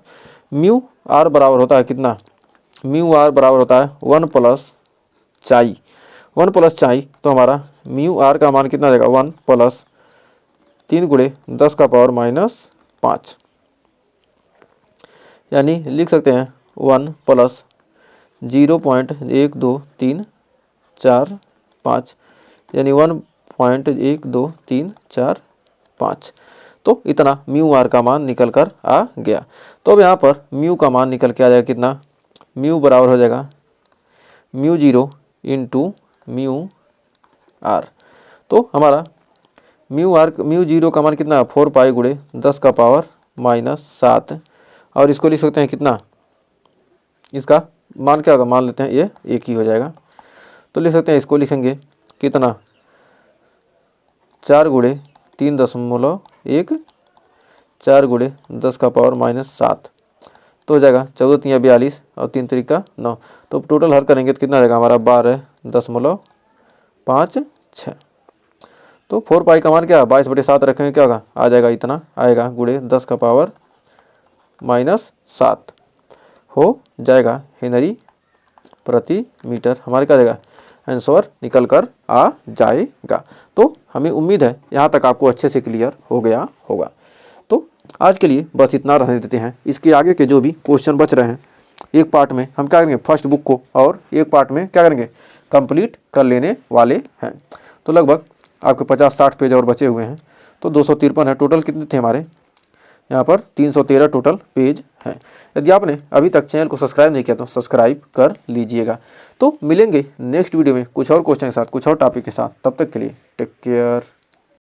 म्यू आर बराबर होता है कितना, म्यू आर बराबर होता है 1 प्लस चाई, 1 प्लस चाई। तो हमारा म्यू आर का मान कितना जाएगा 1 प्लस 3 गुणे 10 का पावर -5, यानी लिख सकते हैं 1 प्लस 0.12345, यानी 1.12345। तो इतना म्यू आर का मान निकल कर आ गया। तो अब यहाँ पर म्यू का मान निकल के आ जाएगा कितना, म्यू बराबर हो जाएगा म्यू 0 इंटू म्यू आर। तो हमारा म्यू 0 का मान कितना है 4 पाई गुणे 10 का पावर -7, और इसको लिख सकते हैं कितना, इसका मान क्या होगा, मान लेते हैं ये 1 ही हो जाएगा। तो लिख सकते हैं इसको लिखेंगे कितना 4 गुणे 3.1 4 गुणे 10 का पावर -7 तो हो जाएगा 14 तिया 42 और 3 तरीका 9। तो टोटल हल करेंगे तो कितना आ जाएगा हमारा 12.56। तो 4 पाई का मान क्या 22/7 रखेंगे क्या होगा आ जाएगा इतना आएगा गुणे 10 का पावर -7 हो जाएगा हेनरी प्रति मीटर। हमारे क्या जाएगा आंसर निकल कर आ जाएगा। तो हमें उम्मीद है यहाँ तक आपको अच्छे से क्लियर हो गया होगा। तो आज के लिए बस इतना रहने देते हैं। इसके आगे के जो भी क्वेश्चन बच रहे हैं एक पार्ट में हम क्या करेंगे फर्स्ट बुक को और एक पार्ट में क्या करेंगे कंप्लीट कर लेने वाले हैं। तो लगभग आपके 50-60 पेज और बचे हुए हैं। तो 253 है टोटल। कितने थे हमारे यहाँ पर 313 टोटल पेज हैं। यदि आपने अभी तक चैनल को सब्सक्राइब नहीं किया तो सब्सक्राइब कर लीजिएगा। तो मिलेंगे नेक्स्ट वीडियो में कुछ और क्वेश्चन के साथ कुछ और टॉपिक के साथ। तब तक के लिए टेक केयर।